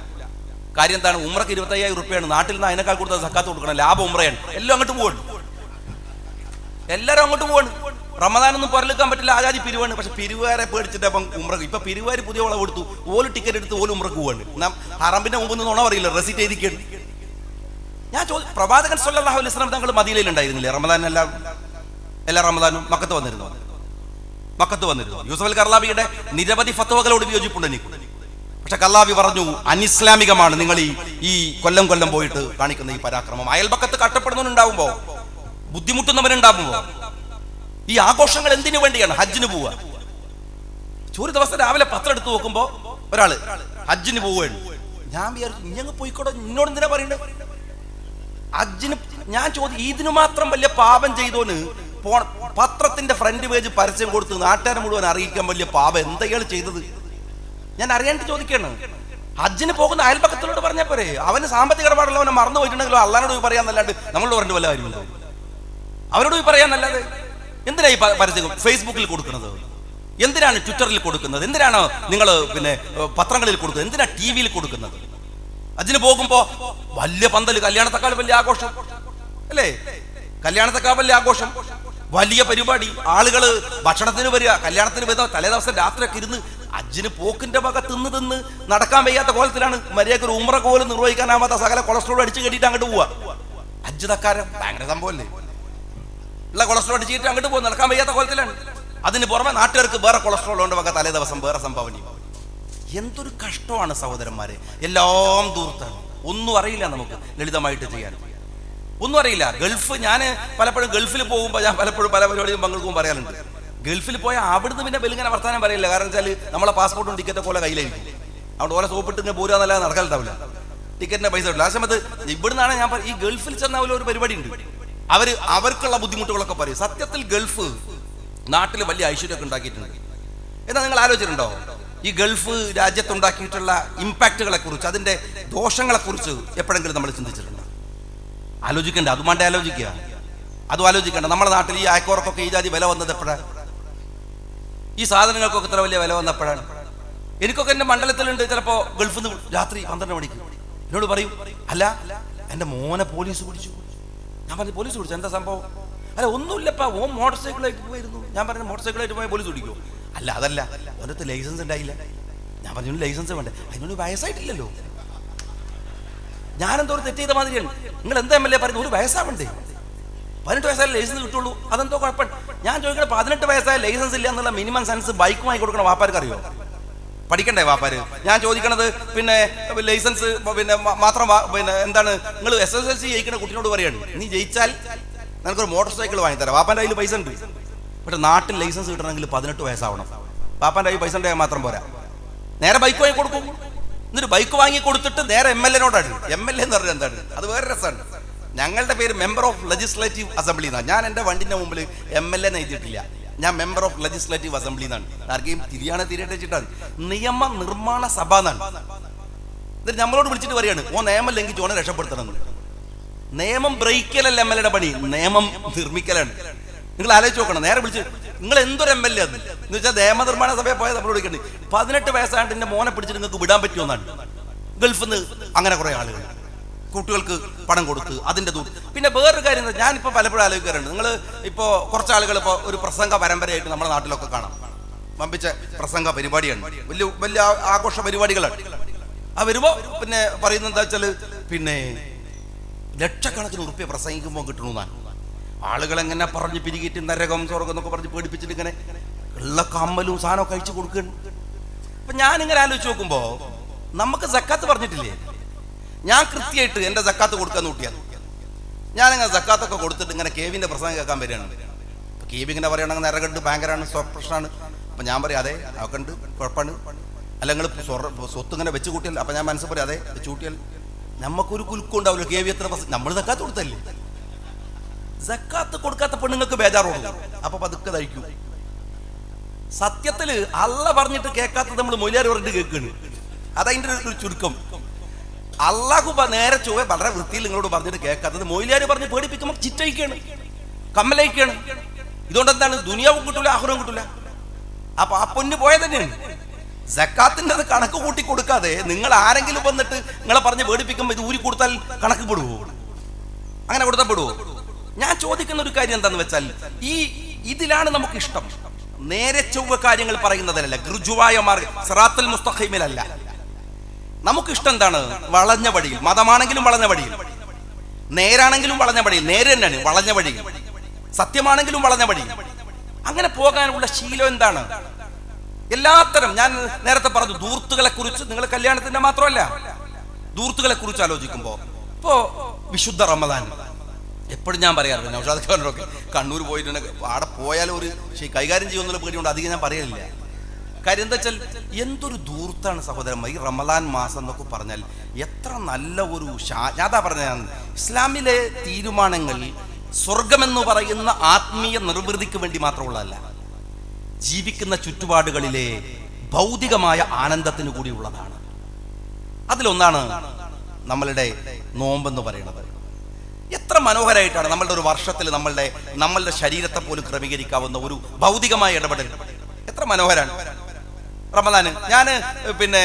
കാര്യം എന്താണ്? ഉംറക്ക് 25,000 റുപ്യാണ്. നാട്ടിൽ നിന്ന് അതിനേക്കാൾ കൂടുതൽ സക്കാത്ത് കൊടുക്കണം. ലാഭം ഉംറയാണ്. എല്ലാം അങ്ങോട്ട് പോവാണ്. എല്ലാവരും അങ്ങോട്ട് പോവാണ്. റമദാനൊന്നും പുറലെടുക്കാൻ പറ്റില്ല. ആജാതി പിരിവാണ്. പക്ഷെ പിരിവുകാരെ പേടിച്ചിട്ട് അപ്പം ഉംറക്ക് ഇപ്പൊ പിരിവുകാർ പുതിയ വളവ് കൊടുത്തു. ഓല് ടിക്കറ്റ് എടുത്ത് ഓല് ഉംറക്ക് പോവാണ്. നാം ഹറമിന്റെ മുമ്പ് നിന്ന് നുണ പറയില്ല, റെസിറ്റ് എഴുതിക്കാണ്. ഞാൻ പ്രവാചകൻ സല്ലല്ലാഹു അലൈഹി വസല്ലം തങ്ങൾ മദീനയിൽ ഉണ്ടായിരുന്നില്ലേ? റമദാൻ എല്ലാ റമദാനും മക്കത്ത് വന്നിരുന്നു. യൂസഫ് അൽ കർലാബിയുടെ നിരവധി ഫത്വകളോട് വിയോജിപ്പുണ്ട് എനിക്ക്. പക്ഷെ കർലാബി പറഞ്ഞു, അനിസ്ലാമികമാണ് നിങ്ങൾ ഈ കൊല്ലം പോയിട്ട് കാണിക്കുന്ന ഈ പരാക്രമം. അയൽപക്കത്ത് കഷ്ടപ്പെടുന്നവനുണ്ടാവുമ്പോ, ബുദ്ധിമുട്ടുന്നവനുണ്ടാവുമ്പോ ഈ ആഘോഷങ്ങൾ എന്തിനു വേണ്ടിയാണ്? ഹജ്ജിന് പോവുക. ഒരു ദിവസം രാവിലെ പത്രം എടുത്ത് നോക്കുമ്പോ ഒരാള് ഹജ്ജിന് പോവുകയാണ്. ഞാൻ വിചാരിച്ചു ഇഞ്ഞങ്ങ് പോയിക്കോട്ടെ, ഇന്നോട് എന്തിനാ പറയണ്ടേ ഹജ്ജിന്? ഞാൻ ഇതിനു മാത്രം വലിയ പാപം ചെയ്തോന് പത്രത്തിന്റെ ഫ്രണ്ട് പേജ് പരസ്യം കൊടുത്ത് നാട്ടുകാരെ മുഴുവൻ അറിയിക്കാൻ വലിയ പാപം എന്താ ഇയാൾ ചെയ്തത്? ഞാൻ അറിയാണ്ട് ചോദിക്കാണ്. ഹജ്ജിന് പോകുന്ന അയൽപക്കത്തിലോട് പറഞ്ഞാൽ പോരെ? അവന് സാമ്പത്തിക ഇടപാടുള്ള അവനെ മറന്നു പോയിട്ടുണ്ടെങ്കിലോ അള്ളാനോട് പോയി പറയാന്നല്ലാണ്ട് നമ്മളോട് പറഞ്ഞിട്ട് വല്ല കാര്യമുണ്ടോ? അവരോട് പോയി പറയാന്നല്ലാതെ എന്തിനാ ഈ പരസ്യം ഫേസ്ബുക്കിൽ കൊടുക്കുന്നത്? എന്തിനാണ് ട്വിറ്ററിൽ കൊടുക്കുന്നത്? എന്തിനാണ് നിങ്ങൾ പത്രങ്ങളിൽ കൊടുക്കുന്നത്? എന്തിനാ TV-യിൽ കൊടുക്കുന്നത്? ഹജ്ജിന് പോകുമ്പോ വലിയ പന്തല്, കല്യാണത്തെക്കാൾ വലിയ ആഘോഷം അല്ലേ? കല്യാണത്തെക്കാൾ വലിയ ആഘോഷം, വലിയ പരിപാടി, ആളുകള് ഭക്ഷണത്തിന് വരിക, കല്യാണത്തിന് വരുന്ന തലേ ദിവസം രാത്രിയൊക്കെ ഇരുന്ന് ഹജ്ജിന് പോക്കിന്റെ വക തിന്ന് നടക്കാൻ വയ്യാത്ത കോലത്തിലാണ്. മര്യാദക്ക് ഒരു ഉംറ കോലം നിർവഹിക്കാനാവാത്ത സകല കൊളസ്ട്രോൾ അടിച്ച് കെട്ടിയിട്ട് അങ്ങോട്ട് പോവാ. ഹജ്ജ് തക്കാരം ഭയങ്കര സംഭവമല്ലേ? ഉള്ള കൊളസ്ട്രോൾ അടിച്ചിട്ട് അങ്ങോട്ട് പോകും, നടക്കാൻ വയ്യാത്ത കോലത്തിലാണ്. അതിന് പുറമെ നാട്ടുകാർക്ക് വേറെ കൊളസ്ട്രോൾ കൊണ്ട് വക തലേ ദിവസം വേറെ സംഭാവന. എന്തൊരു കഷ്ടമാണ് സഹോദരന്മാരെ. എല്ലാം ദൂർത്താണ്. ഒന്നും അറിയില്ല നമുക്ക് ലളിതമായിട്ട് ചെയ്യാൻ. ഒന്നും അറിയില്ല. ഞാൻ പലപ്പോഴും ഗൾഫിൽ പോകുമ്പോൾ ഞാൻ പലപ്പോഴും പല പരിപാടിയും പങ്കെടുക്കുമ്പോൾ പറയാറുണ്ട്. ഗൾഫിൽ പോയാൽ അവിടുന്ന് പിന്നെ വെലുങ്ങനെ വർത്താനം പറയില്ല. കാരണം വെച്ചാൽ നമ്മളെ പാസ്പോർട്ടും ടിക്കറ്റൊക്കെ പോലെ കയ്യിലായിരിക്കും. അവിടെ ഓരോ സോപ്പിട്ട് ഇങ്ങനെ പോരാന്നല്ലാതെ നടക്കാനുണ്ടാവില്ല. ടിക്കറ്റിന്റെ പൈസ കിട്ടില്ല. ആ സമയത്ത് ഇവിടുന്നാണ് ഞാൻ ഈ ഗൾഫിൽ ചെന്ന ഒരു പരിപാടി ഉണ്ട്. അവർക്കുള്ള ബുദ്ധിമുട്ടുകളൊക്കെ പറയും. സത്യത്തിൽ ഗൾഫ് നാട്ടിൽ വലിയ ഐശ്വര്യമൊക്കെ ഉണ്ടാക്കിയിട്ടുണ്ട്. എന്നാൽ നിങ്ങൾ ആലോചിച്ചിട്ടുണ്ടോ ഈ ഗൾഫ് രാജ്യത്തുണ്ടാക്കിയിട്ടുള്ള ഇമ്പാക്റ്റുകളെ കുറിച്ച്, അതിൻ്റെ ദോഷങ്ങളെക്കുറിച്ച് എപ്പോഴെങ്കിലും നമ്മൾ ചിന്തിച്ചിട്ടുണ്ടോ? ആലോചിക്കണ്ട, അതും വേണ്ട ആലോചിക്കുക. അതും ആലോചിക്കണ്ട. നമ്മുടെ നാട്ടിൽ ഈ അയക്കോറക്കൊക്കെ ഈ ജാതി വില വന്നത് എപ്പോഴാണ്? ഈ സാധനങ്ങൾക്കൊക്കെ ഇത്ര വലിയ വില വന്നപ്പോഴാണ്? എനിക്കൊക്കെ എൻ്റെ മണ്ഡലത്തിലുണ്ട് ചിലപ്പോൾ ഗൾഫിൽ നിന്ന് രാത്രി 12 മണിക്ക് എന്നോട് പറയും, അല്ല എൻ്റെ മോനെ പോലീസ് പിടിച്ചു. ഞാൻ പറഞ്ഞു, പോലീസ് പിടിച്ചു, എന്താ സംഭവം? അല്ല ഒന്നുമില്ലപ്പാ, ഓൻ മോട്ടോർ സൈക്കിളായിട്ട് പോയിരുന്നു. ഞാൻ പറഞ്ഞു, മോട്ടോർ സൈക്കിളായിട്ട് പോയാൽ പോലീസ് പിടിക്കുമോ? അല്ല അതല്ല, ഓനത്ത് ലൈസൻസ് ഉണ്ടായില്ല. ഞാൻ പറഞ്ഞു, ലൈസൻസ് വേണ്ടേ? അതിനൊരു വയസ്സായിട്ടില്ലല്ലോ. ഞാനെന്തോ ഒരു തെറ്റ് ചെയ്ത മാതിരിയാണ്. നിങ്ങൾ എന്താ MLA പറയുന്നത്? ഒരു വയസ്സാവണ്ടേ? 18 വയസ്സായ ലൈസൻസ് കിട്ടുള്ളൂ, അതെന്തോ കുഴപ്പം. ഞാൻ ചോദിക്കണേ, 18 വയസ്സായ ലൈസൻസ് ഇല്ല എന്നുള്ള മിനിമം സെൻസ് ബൈക്ക് വാങ്ങി കൊടുക്കണ വാപ്പാർക്ക് അറിയോ? പഠിക്കണ്ടേ വാപ്പാര്? ഞാൻ ചോദിക്കണത്, പിന്നെ ലൈസൻസ് പിന്നെ മാത്രം പിന്നെ എന്താണ്, നിങ്ങൾ SSLC ജയിക്കുന്ന കുട്ടിനോട് പറയാണ്, നീ ജയിച്ചാൽ നിനക്കൊരു മോട്ടോർ സൈക്കിൾ വാങ്ങിത്തരാം. വാപ്പാൻ്റെ കയ്യിൽ പൈസ ഉണ്ട്. പക്ഷെ നാട്ടിൽ ലൈസൻസ് കിട്ടണമെങ്കിൽ 18 വയസ്സാവണം. വാപ്പാൻ്റെ കയ്യിൽ പൈസ ഉണ്ടെങ്കിൽ മാത്രം പോരാ. നേരെ ബൈക്ക് വാങ്ങി കൊടുക്കും. എന്നിട്ട് ബൈക്ക് വാങ്ങി കൊടുത്തിട്ട് നേരെ MLA-നോടാണ്. MLA എന്ന് പറഞ്ഞാൽ എന്താണ്? അത് വേറെ രസമാണ്. ഞങ്ങളുടെ പേര് മെമ്പർ ഓഫ് ലെജിസ്ലേറ്റീവ് അസംബ്ലി എന്നാണ്. ഞാൻ എൻ്റെ വണ്ടിൻ്റെ മുമ്പിൽ MLA എന്ന് എഴുതിയിട്ടില്ല. ഞാൻ മെമ്പർ ഓഫ് ലെജിസ്ലേറ്റീവ് അസംബ്ലി എന്നാണ്. ആർക്കെയും തിരിയാണെ വെച്ചിട്ടാണ്. നിയമ നിർമ്മാണ സഭ എന്നാണ്. എന്നിട്ട് നമ്മളോട് വിളിച്ചിട്ട് പറയാണ്, ഓ നിയമം ലംഘിച്ച് ഓനെ രക്ഷപ്പെടുത്തണം. നിയമം ബ്രേക്കലല്ല MLA-യുടെ പണി, നിയമം നിർമ്മിക്കലാണ്. നിങ്ങൾ ആലോചിച്ച് നോക്കണം. നേരെ വിളിച്ച്, നിങ്ങൾ എന്തൊരു MLA അത് എന്ന് വെച്ചാൽ നിയമനിർമ്മാണ സഭയെ പോയാൽ നമ്മളോട് വിളിക്കണ്ടേ, 18 വയസ്സായിട്ട് എൻ്റെ മോനെ പിടിച്ചിട്ട് നിങ്ങൾക്ക് വിടാൻ പറ്റുമെന്നാണ്. ഗൾഫിൽ നിന്ന് അങ്ങനെ കുറേ ആളുകൾ കുട്ടികൾക്ക് പണം കൊടുത്ത് അതിൻ്റെ ദൂരം. പിന്നെ വേറൊരു കാര്യം, ഞാനിപ്പോൾ പലപ്പോഴും ആലോചിക്കാറുണ്ട്. നിങ്ങൾ ഇപ്പോൾ കുറച്ച് ആളുകൾ ഇപ്പോൾ ഒരു പ്രസംഗ പരമ്പരയായിട്ട് നമ്മുടെ നാട്ടിലൊക്കെ കാണാം. വമ്പിച്ച പ്രസംഗ പരിപാടിയാണ്, വലിയ വലിയ ആഘോഷ പരിപാടികളാണ്. ആ വരുമ്പോൾ പിന്നെ പറയുന്നത് എന്താ വെച്ചാൽ, പിന്നെ ലക്ഷക്കണക്കിന് ഉറുപ്പ്യ പ്രസംഗിക്കുമ്പോൾ കിട്ടണമെന്നാണ്. ആളുകളെങ്ങനെ പറഞ്ഞ് പിരികിട്ട് നരകം സ്വർഗം എന്നൊക്കെ പറഞ്ഞ് പേടിപ്പിച്ചിട്ട് ഇങ്ങനെ ഉള്ള കമ്മലും സാധനമൊക്കെ കഴിച്ചു കൊടുക്കുകയാണ്. അപ്പം ഞാനിങ്ങനെ ആലോചിച്ച് നോക്കുമ്പോൾ, നമുക്ക് സക്കാത്ത് പറഞ്ഞിട്ടില്ലേ? ഞാൻ കൃത്യമായിട്ട് എൻ്റെ സക്കാത്ത് കൊടുക്കാൻ നോക്കിയാണ്. ഞാനിങ്ങനെ സക്കാത്തൊക്കെ കൊടുത്തിട്ട് ഇങ്ങനെ കേവിൻ്റെ പ്രസംഗം കേൾക്കാൻ വരികയാണ്. അപ്പോൾ കേവി ഇങ്ങനെ പറയുകയാണെങ്കിൽ നരകണ്ട് ഭയങ്കരമാണ്, പ്രശ്നമാണ്. അപ്പം ഞാൻ പറയും, അതെ അതൊക്കെ ഉണ്ട്, കുഴപ്പമാണ്. അല്ല നിങ്ങൾ സ്വത്ത് ഇങ്ങനെ വെച്ച് കൂട്ടിയാൽ, അപ്പം ഞാൻ മനസ്സിൽ പറയും, അതെ വെച്ച് കൂട്ടിയാൽ നമുക്കൊരു കുലുക്കം ഉണ്ടാവില്ല. കേവി എത്ര നമ്മൾ സക്കാത്ത് കൊടുത്തല്ലേ? സക്കാത്ത് കൊടുക്കാത്ത പെണ്ണുങ്ങൾക്ക് ബേജാറുള്ളൂ. അപ്പൊ പതുക്കെ കഴിക്കും. സത്യത്തില് അള്ള പറഞ്ഞിട്ട് കേൾക്കാത്തത് നമ്മൾ മൊയിലാർ പറഞ്ഞിട്ട് കേൾക്കുകയാണ്. അതതിൻ്റെ ഒരു ചുരുക്കം. അള്ളാഹു നേരെ ചൊവ്വേ വളരെ വൃത്തിയിൽ നിങ്ങളോട് പറഞ്ഞിട്ട് കേൾക്കാത്തത് മൊയിലാർ പറഞ്ഞ് പേടിപ്പിക്കുമ്പോൾ ചിറ്റയിക്കാണ്, കമ്മലയിക്കാണ്. ഇതുകൊണ്ട് എന്താണ്? ദുനിയാവും കിട്ടൂല, ആഹ്റവും കിട്ടൂല. അപ്പൊ ആ പൊന്ന് പോയ തന്നെയാണ്. സക്കാത്തിന്റെ അത് കണക്ക് കൂട്ടി കൊടുക്കാതെ നിങ്ങൾ ആരെങ്കിലും വന്നിട്ട് നിങ്ങളെ പറഞ്ഞ് പേടിപ്പിക്കുമ്പോൾ ഇത് ഊരി കൊടുത്താൽ കണക്ക് പെടുവോ? അങ്ങനെ കൊടുത്താൽ പെടുവോ? ഞാൻ ചോദിക്കുന്ന ഒരു കാര്യം എന്താന്ന് വെച്ചാൽ, ഇതിലാണ് നമുക്ക് ഇഷ്ടം. നേരെ ചൊവ്വ കാര്യങ്ങൾ പറയുന്നതിലല്ല, ഗൃജുവായ മാർഗ്ഗം സിറാത്തുൽ മുസ്തഖീമിലല്ല. നമുക്കിഷ്ടം എന്താണ്? വളഞ്ഞ വഴിയിൽ. മതമാണെങ്കിലും വളഞ്ഞ വഴിയിൽ, നേരാണെങ്കിലും വളഞ്ഞ വഴിയിൽ. നേര് തന്നെയാണ്, വളഞ്ഞ വഴിയിൽ. സത്യമാണെങ്കിലും വളഞ്ഞ വഴിയിൽ. അങ്ങനെ പോകാനുള്ള ശീലം എന്താണ്? എല്ലാത്തരം, ഞാൻ നേരത്തെ പറഞ്ഞു ധൂർത്തുകളെ കുറിച്ച്. നിങ്ങൾ കല്യാണത്തിന്റെ മാത്രമല്ല, ധൂർത്തുകളെ കുറിച്ച് ആലോചിക്കുമ്പോൾ ഇപ്പോ വിശുദ്ധ റമദാൻ എപ്പോഴും ഞാൻ പറയാറില്ല. നൗഷാദ് ഖാനൊക്കെ കണ്ണൂർ പോയിട്ടുണ്ടെങ്കിൽ അവിടെ പോയാലും ഒരു കൈകാര്യം ചെയ്യുന്നുള്ള പേടിയുണ്ട്, അധികം ഞാൻ പറയലില്ല. കാര്യം എന്താ വെച്ചാൽ, എന്തൊരു ധൂർത്താണ് സഹോദരന്മാർ ഈ റമദാൻ മാസം എന്നൊക്കെ പറഞ്ഞാൽ. എത്ര നല്ല ഒരു ഞാതാ പറഞ്ഞതാണ്, ഇസ്ലാമിലെ തീരുമാനങ്ങൾ സ്വർഗമെന്ന് പറയുന്ന ആത്മീയ നിർവൃതിക്ക് വേണ്ടി മാത്രമുള്ളതല്ല, ജീവിക്കുന്ന ചുറ്റുപാടുകളിലെ ഭൗതികമായ ആനന്ദത്തിന് കൂടിയുള്ളതാണ്. അതിലൊന്നാണ് നമ്മളുടെ നോമ്പെന്ന് പറയുന്നത്. എത്ര മനോഹരമായിട്ടാണ് നമ്മളുടെ ഒരു വർഷത്തിൽ നമ്മളുടെ ശരീരത്തെ പോലും ക്രമീകരിക്കാവുന്ന ഒരു ഭൗതികമായ ഇടപെടൽ. എത്ര മനോഹരമാണ് റമദാന്. ഞാൻ പിന്നെ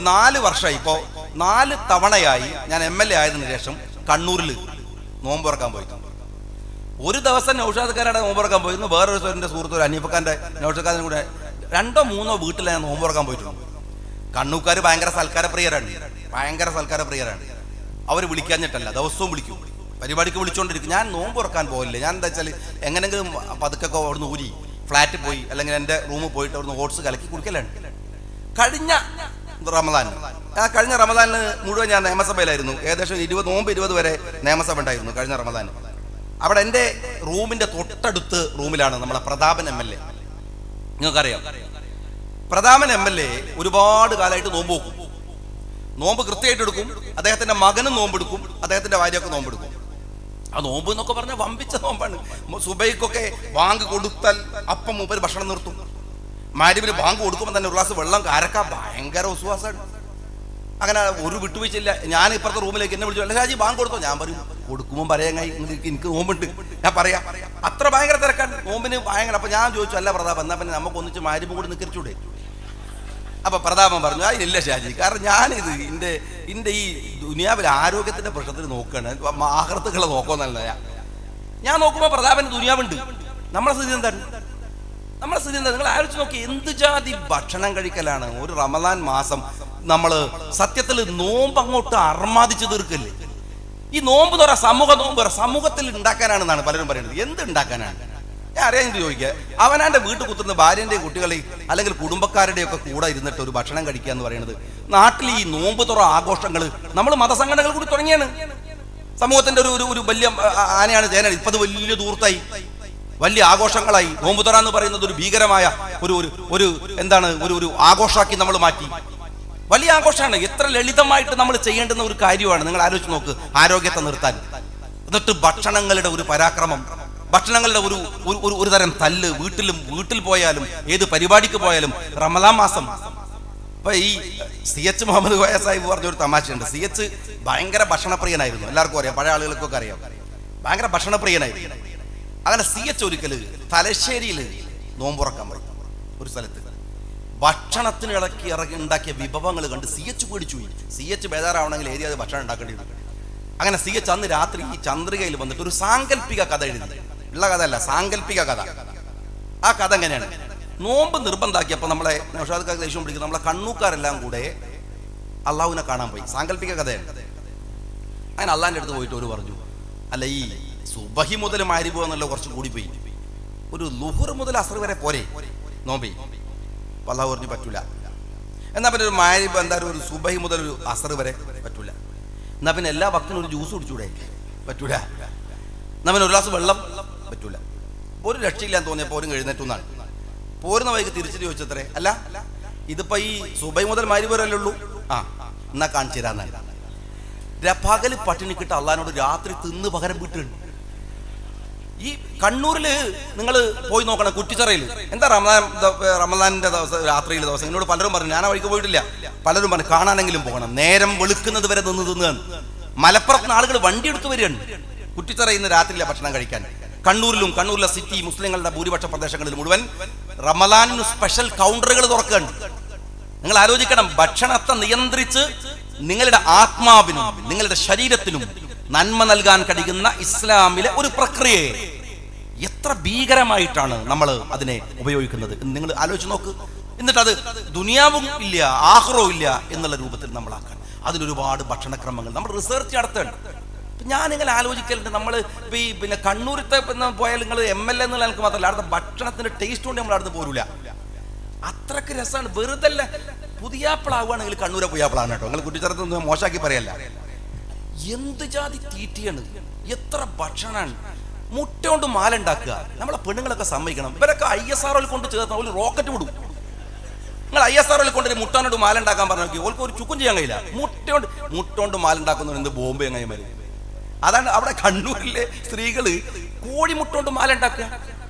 4 വർഷമായി, ഇപ്പോൾ 4 തവണയായി ഞാൻ MLA ആയതിനു ശേഷം കണ്ണൂരിൽ നോമ്പ് തുറക്കാൻ പോയിട്ടുണ്ട്. ഒരു ദിവസം നൗഷാദ് ഖാനയുടെ നോമ്പ് തുറക്കാൻ പോയിരുന്നു. വേറൊരു എൻ്റെ സുഹൃത്ത് ഒരു അനീഫക്കാൻ്റെ നൗഷാദ് ഖാനും കൂടെ 2 or 3 വീട്ടിൽ ഞാൻ നോമ്പ് തുറക്കാൻ പോയിട്ടുണ്ട്. കണ്ണൂക്കാർ ഭയങ്കര സൽക്കാരപ്രിയരാണ്. അവർ വിളിക്കാഞ്ഞിട്ടല്ല, ദിവസവും വിളിക്കും, പരിപാടിക്ക് വിളിച്ചുകൊണ്ടിരിക്കും. ഞാൻ നോമ്പ് തുറക്കാൻ പോകില്ല. ഞാൻ എന്താ വെച്ചാൽ എങ്ങനെങ്കിലും പതുക്കൊക്കെ അവിടുന്ന് ഊരി ഫ്ലാറ്റിൽ പോയി അല്ലെങ്കിൽ എൻ്റെ റൂമിൽ പോയിട്ട് അവിടുന്ന് ഓട്സ് കലക്കി കുടിക്കലാണ്. കഴിഞ്ഞ റമദാനിന് മുഴുവൻ ഞാൻ നിയമസഭയിലായിരുന്നു. ഏകദേശം 20 വരെ നിയമസഭ ഉണ്ടായിരുന്നു കഴിഞ്ഞ റമദാൻ. അവിടെ എൻ്റെ റൂമിൻ്റെ തൊട്ടടുത്ത് റൂമിലാണ് നമ്മളെ പ്രതാപൻ MLA. നിങ്ങൾക്കറിയാം, പ്രതാപൻ MLA ഒരുപാട് കാലമായിട്ട് നോമ്പ് വെക്കും. നോമ്പ് കൃത്യമായിട്ട് എടുക്കും. അദ്ദേഹത്തിൻ്റെ മകനും നോമ്പെടുക്കും, അദ്ദേഹത്തിൻ്റെ ഭാര്യയൊക്കെ നോമ്പെടുക്കും. ആ നോമ്പ് എന്നൊക്കെ പറഞ്ഞാൽ വമ്പിച്ച നോമ്പാണ്. സുബൈക്കൊക്കെ വാങ്ക് കൊടുത്താൽ അപ്പം മൂപ്പര് ഭക്ഷണം നിർത്തും. മഗ്‌രിബിന് ബാങ്ക് കൊടുക്കുമ്പോൾ തന്നെ ഒരു ഗ്ലാസ് വെള്ളം കാരക്കാൻ ഭയങ്കര വിശ്വാസമാണ്. അങ്ങനെ ഒരു വിട്ടുവീഴ്ചയില്ല. ഞാൻ ഇപ്പുറത്തെ റൂമിലേക്ക് എന്നെ വിളിച്ചു, അല്ല രാജി ബാങ്ക് കൊടുത്തോ? ഞാൻ പറയും കൊടുക്കുമ്പോൾ പറയാൻ എനിക്ക് നോമ്പുണ്ട്, ഞാൻ പറയാം. അത്ര ഭയങ്കര തിരക്കാണ് നോമ്പിന് ഭയങ്കര. അപ്പൊ ഞാൻ ചോദിച്ചു, അല്ല പ്രതാപം എന്നാ പിന്നെ നമുക്ക് ഒന്നിച്ച് മഗ്‌രിബ് കൂടി നിൽക്കിച്ചൂടെ? അപ്പൊ പ്രതാപൻ പറഞ്ഞു, അതില്ല ഷാജി, കാരണം ഞാനിത് എൻ്റെ ഈ ദുനിയാവിലെ ആരോഗ്യത്തിന്റെ പ്രശ്നത്തിൽ നോക്കുകയാണ്, ആഹൃത്തുക്കളെ നോക്കുമെന്നല്ല ഞാൻ നോക്കുമ്പോൾ പ്രതാപന് ദുനിയാവുണ്ട്. നമ്മളെ സ്ഥിതി എന്താണ്? നമ്മളെ സ്ഥിതി എന്താ? നിങ്ങൾ ആലോചിച്ച് നോക്കി, എന്ത് ജാതി ഭക്ഷണം കഴിക്കലാണ്. ഒരു റമദാൻ മാസം നമ്മൾ സത്യത്തിൽ നോമ്പ് അങ്ങോട്ട് അർമാദിച്ചു തീർക്കല്ലേ. ഈ നോമ്പ് തുറ സമൂഹ നോമ്പ് സമൂഹത്തിൽ ഉണ്ടാക്കാനാണെന്നാണ് പലരും പറയുന്നത്. എന്ത് ഉണ്ടാക്കാനാണ്? ഞാൻ അറിയാൻ ചോദിക്കുക, അവനാന്റെ വീട്ടിൽ കുത്തുന്ന ഭാര്യന്റെയും കുട്ടികളെയും അല്ലെങ്കിൽ കുടുംബക്കാരുടെയും ഒക്കെ കൂടെ ഇരുന്നിട്ട് ഒരു ഭക്ഷണം കഴിക്കുക എന്ന് പറയുന്നത്, നാട്ടിൽ ഈ നോമ്പ് തുറ ആഘോഷങ്ങൾ നമ്മൾ മതസംഘടനകൾ കൂടി തുടങ്ങിയാണ്. സമൂഹത്തിന്റെ ഒരു വലിയ ആനയാണ് ചേന. ഇപ്പൊ അത് വലിയ ദൂർത്തായി, വലിയ ആഘോഷങ്ങളായി. നോമ്പ് തുറ എന്ന് പറയുന്നത് ഒരു ഭീകരമായ ഒരു എന്താണ് ഒരു ആഘോഷമാക്കി നമ്മൾ മാറ്റി. വലിയ ആഘോഷമാണ്. എത്ര ലളിതമായിട്ട് നമ്മൾ ചെയ്യേണ്ടുന്ന ഒരു കാര്യമാണ്. നിങ്ങൾ ആലോചിച്ച് നോക്ക്, ആരോഗ്യത്തെ നിർത്താൻ. എന്നിട്ട് ഭക്ഷണങ്ങളുടെ ഒരു പരാക്രമം, ഭക്ഷണങ്ങളുടെ ഒരു തരം തല്ല്. വീട്ടിൽ പോയാലും ഏത് പരിപാടിക്ക് പോയാലും റമദാൻ മാസം. അപ്പൊ ഈ CH മുഹമ്മദ് കോയ സാഹിബ് പറഞ്ഞൊരു തമാശയുണ്ട്. CH ഭയങ്കര ഭക്ഷണപ്രിയനായിരുന്നു, എല്ലാവർക്കും അറിയാം, പഴയ ആളുകൾക്കൊക്കെ അറിയാം, ഭയങ്കര ഭക്ഷണപ്രിയനായിരുന്നു. അങ്ങനെ CH ഒരിക്കൽ തലശ്ശേരിയിൽ നോമ്പുറക്കാൻ പോയി. ഒരു സ്ഥലത്ത് ഭക്ഷണത്തിന് ഇറക്കി ഉണ്ടാക്കിയ വിഭവങ്ങൾ കണ്ട് CH പേടിച്ചു പോയി. CH ബേജാറാവണമെങ്കിൽ ഏരിയ അത് ഭക്ഷണം ഉണ്ടാക്കേണ്ടി വരും. അങ്ങനെ CH അന്ന് രാത്രി ഈ ചന്ദ്രികയിൽ വന്നിട്ട് ഒരു സാങ്കല്പിക കഥ എഴുതി. ഉള്ള കഥ അല്ല, സാങ്കല്പിക കഥ. ആ കഥ എങ്ങനെയാണ്? നോമ്പ് നിർബന്ധാക്കിയപ്പോൾ നമ്മളെ നൗഷാദ് ദേഷ്യം പിടിക്കുന്നത് നമ്മളെ കണ്ണൂക്കാരെല്ലാം കൂടെ അള്ളാഹുവിനെ കാണാൻ പോയി. സാങ്കല്പിക കഥയാണ്. അങ്ങനെ അള്ളാഹിൻ്റെ അടുത്ത് പോയിട്ട് ഒരു പറഞ്ഞു, അല്ല ഈ സുബഹി മുതൽ മഗ്‌രിബ് എന്നല്ല കുറച്ച് കൂടി പോയി, ഒരു ളുഹർ മുതൽ അസ്ർ വരെ പോരെ നോമ്പി? അള്ളാഹു പറഞ്ഞു പറ്റൂല. എന്നാ പിന്നെ ഒരു മഗ്‌രിബ് എന്തായാലും ഒരു സുബഹി മുതൽ ഒരു അസ്ർ വരെ പറ്റൂല. എന്നാ പിന്നെ എല്ലാ ഭക്തനും ഒരു ജ്യൂസ് കുടിച്ചൂടെ? പറ്റൂല. എന്നാ പിന്നെ ഒരു ഗ്ലാസ് വെള്ളം? പറ്റൂല. ഒരു രക്ഷയില്ലാന്ന് തോന്നിയപ്പോൾ ഒരു എഴുന്നേറ്റുന്നാണ്. പോരുന്ന വൈകി തിരിച്ചിട്ട് ചോദിച്ചത്രേ, അല്ല ഇതിപ്പോ ഈ സുബഹി മുതൽ മഗ്‌രിബ് വരെ അല്ലേ ഉള്ളൂ? ആ എന്നാ കാണിച്ചു തരാന്നാണ്. പകല് പട്ടിണി കിട്ട അള്ളാഹിനോട് രാത്രി തിന്ന് പകരം വീട്ടുണ്ട്. ഈ കണ്ണൂരില് നിങ്ങൾ പോയി നോക്കണം, കുറ്റിച്ചിറയിൽ എന്താ റമദാനിന്റെ ദിവസം രാത്രിയിലെ ദിവസം. എന്നോട് പലരും പറഞ്ഞു, ഞാൻ ആ വഴിക്ക് പോയിട്ടില്ല, പലരും പറഞ്ഞു കാണാനെങ്കിലും പോകണം. നേരം വെളുക്കുന്നത് വരെ തിന്നുകയാണ്. മലപ്പുറത്ത് നിന്ന് ആളുകൾ വണ്ടി എടുത്തു വരികയാണ് കുറ്റിച്ചിറയിൽ നിന്ന് രാത്രിയിലെ ഭക്ഷണം കഴിക്കാൻ. കണ്ണൂരിലെ സിറ്റി മുസ്ലിങ്ങളുടെ ഭൂരിപക്ഷ പ്രദേശങ്ങളിൽ മുഴുവൻ റമദാനിന് സ്പെഷ്യൽ കൗണ്ടറുകൾ തുറക്കുകയാണ്. നിങ്ങൾ ആലോചിക്കണം, ഭക്ഷണത്തെ നിയന്ത്രിച്ച് നിങ്ങളുടെ ആത്മാവിനും നിങ്ങളുടെ ശരീരത്തിനും നന്മ നൽകാൻ കഴിയുന്ന ഇസ്ലാമിലെ ഒരു പ്രക്രിയയെ എത്ര ഭീകരമായിട്ടാണ് നമ്മൾ അതിനെ ഉപയോഗിക്കുന്നത് എന്ന് നിങ്ങൾ ആലോചിച്ച് നോക്ക്. എന്നിട്ട് അത് ദുനിയാവും ഇല്ല ആഖിറവും ഇല്ല എന്നുള്ള രൂപത്തിൽ നമ്മളാക്കാൻ അതിലൊരുപാട് ഭക്ഷണക്രമങ്ങൾ നമ്മൾ റിസർച്ച് നടത്തുകയാണ്. ഞാനിങ്ങനെ ആലോചിക്കലുണ്ട്, നമ്മൾ പിന്നെ കണ്ണൂരത്തെ പോയാൽ നിങ്ങൾ MLA എന്നുള്ള എനിക്ക് മാത്രമല്ല, അവിടുത്തെ ഭക്ഷണത്തിന്റെ ടേസ്റ്റ് കൊണ്ട് നമ്മൾ അടുത്ത് പോരൂല. അത്രക്ക് രസമാണ്. വെറുതെ അല്ല, പുതിയാപ്പിളാവുകയാണെങ്കിൽ കണ്ണൂരെ പുതിയാപ്പിളാണ് കേട്ടോ. നിങ്ങൾ കുറ്റിച്ചിറത്തൊന്നും മോശമാക്കി പറയല്ല. എന്ത് ജാതി തീറ്റിയാണ്, എത്ര ഭക്ഷണമാണ്. മുട്ട കൊണ്ട് മാല ഉണ്ടാക്കുക. നമ്മളെ പെണ്ണുങ്ങളൊക്കെ സമ്മതിക്കണം. ഇവരൊക്കെ ISRO കൊണ്ട് ചേർത്ത് ഒരു റോക്കറ്റ് വിടും. നിങ്ങൾ ISRO കൊണ്ട് മുട്ടോണ്ട് മാല ഉണ്ടാക്കാൻ പറഞ്ഞു നോക്കി, ഓൾക്ക് ഒരു ചുക്കും ചെയ്യാൻ കഴിയില്ല. മുട്ട കൊണ്ട് മാല ഉണ്ടാക്കുന്ന എന്ത് ബോംബെ എങ്ങനെ വരും? അതാണ് അവിടെ കണ്ണൂരിലെ സ്ത്രീകള് കോഴിമുട്ട കൊണ്ട് മാല ഉണ്ടാക്കുക.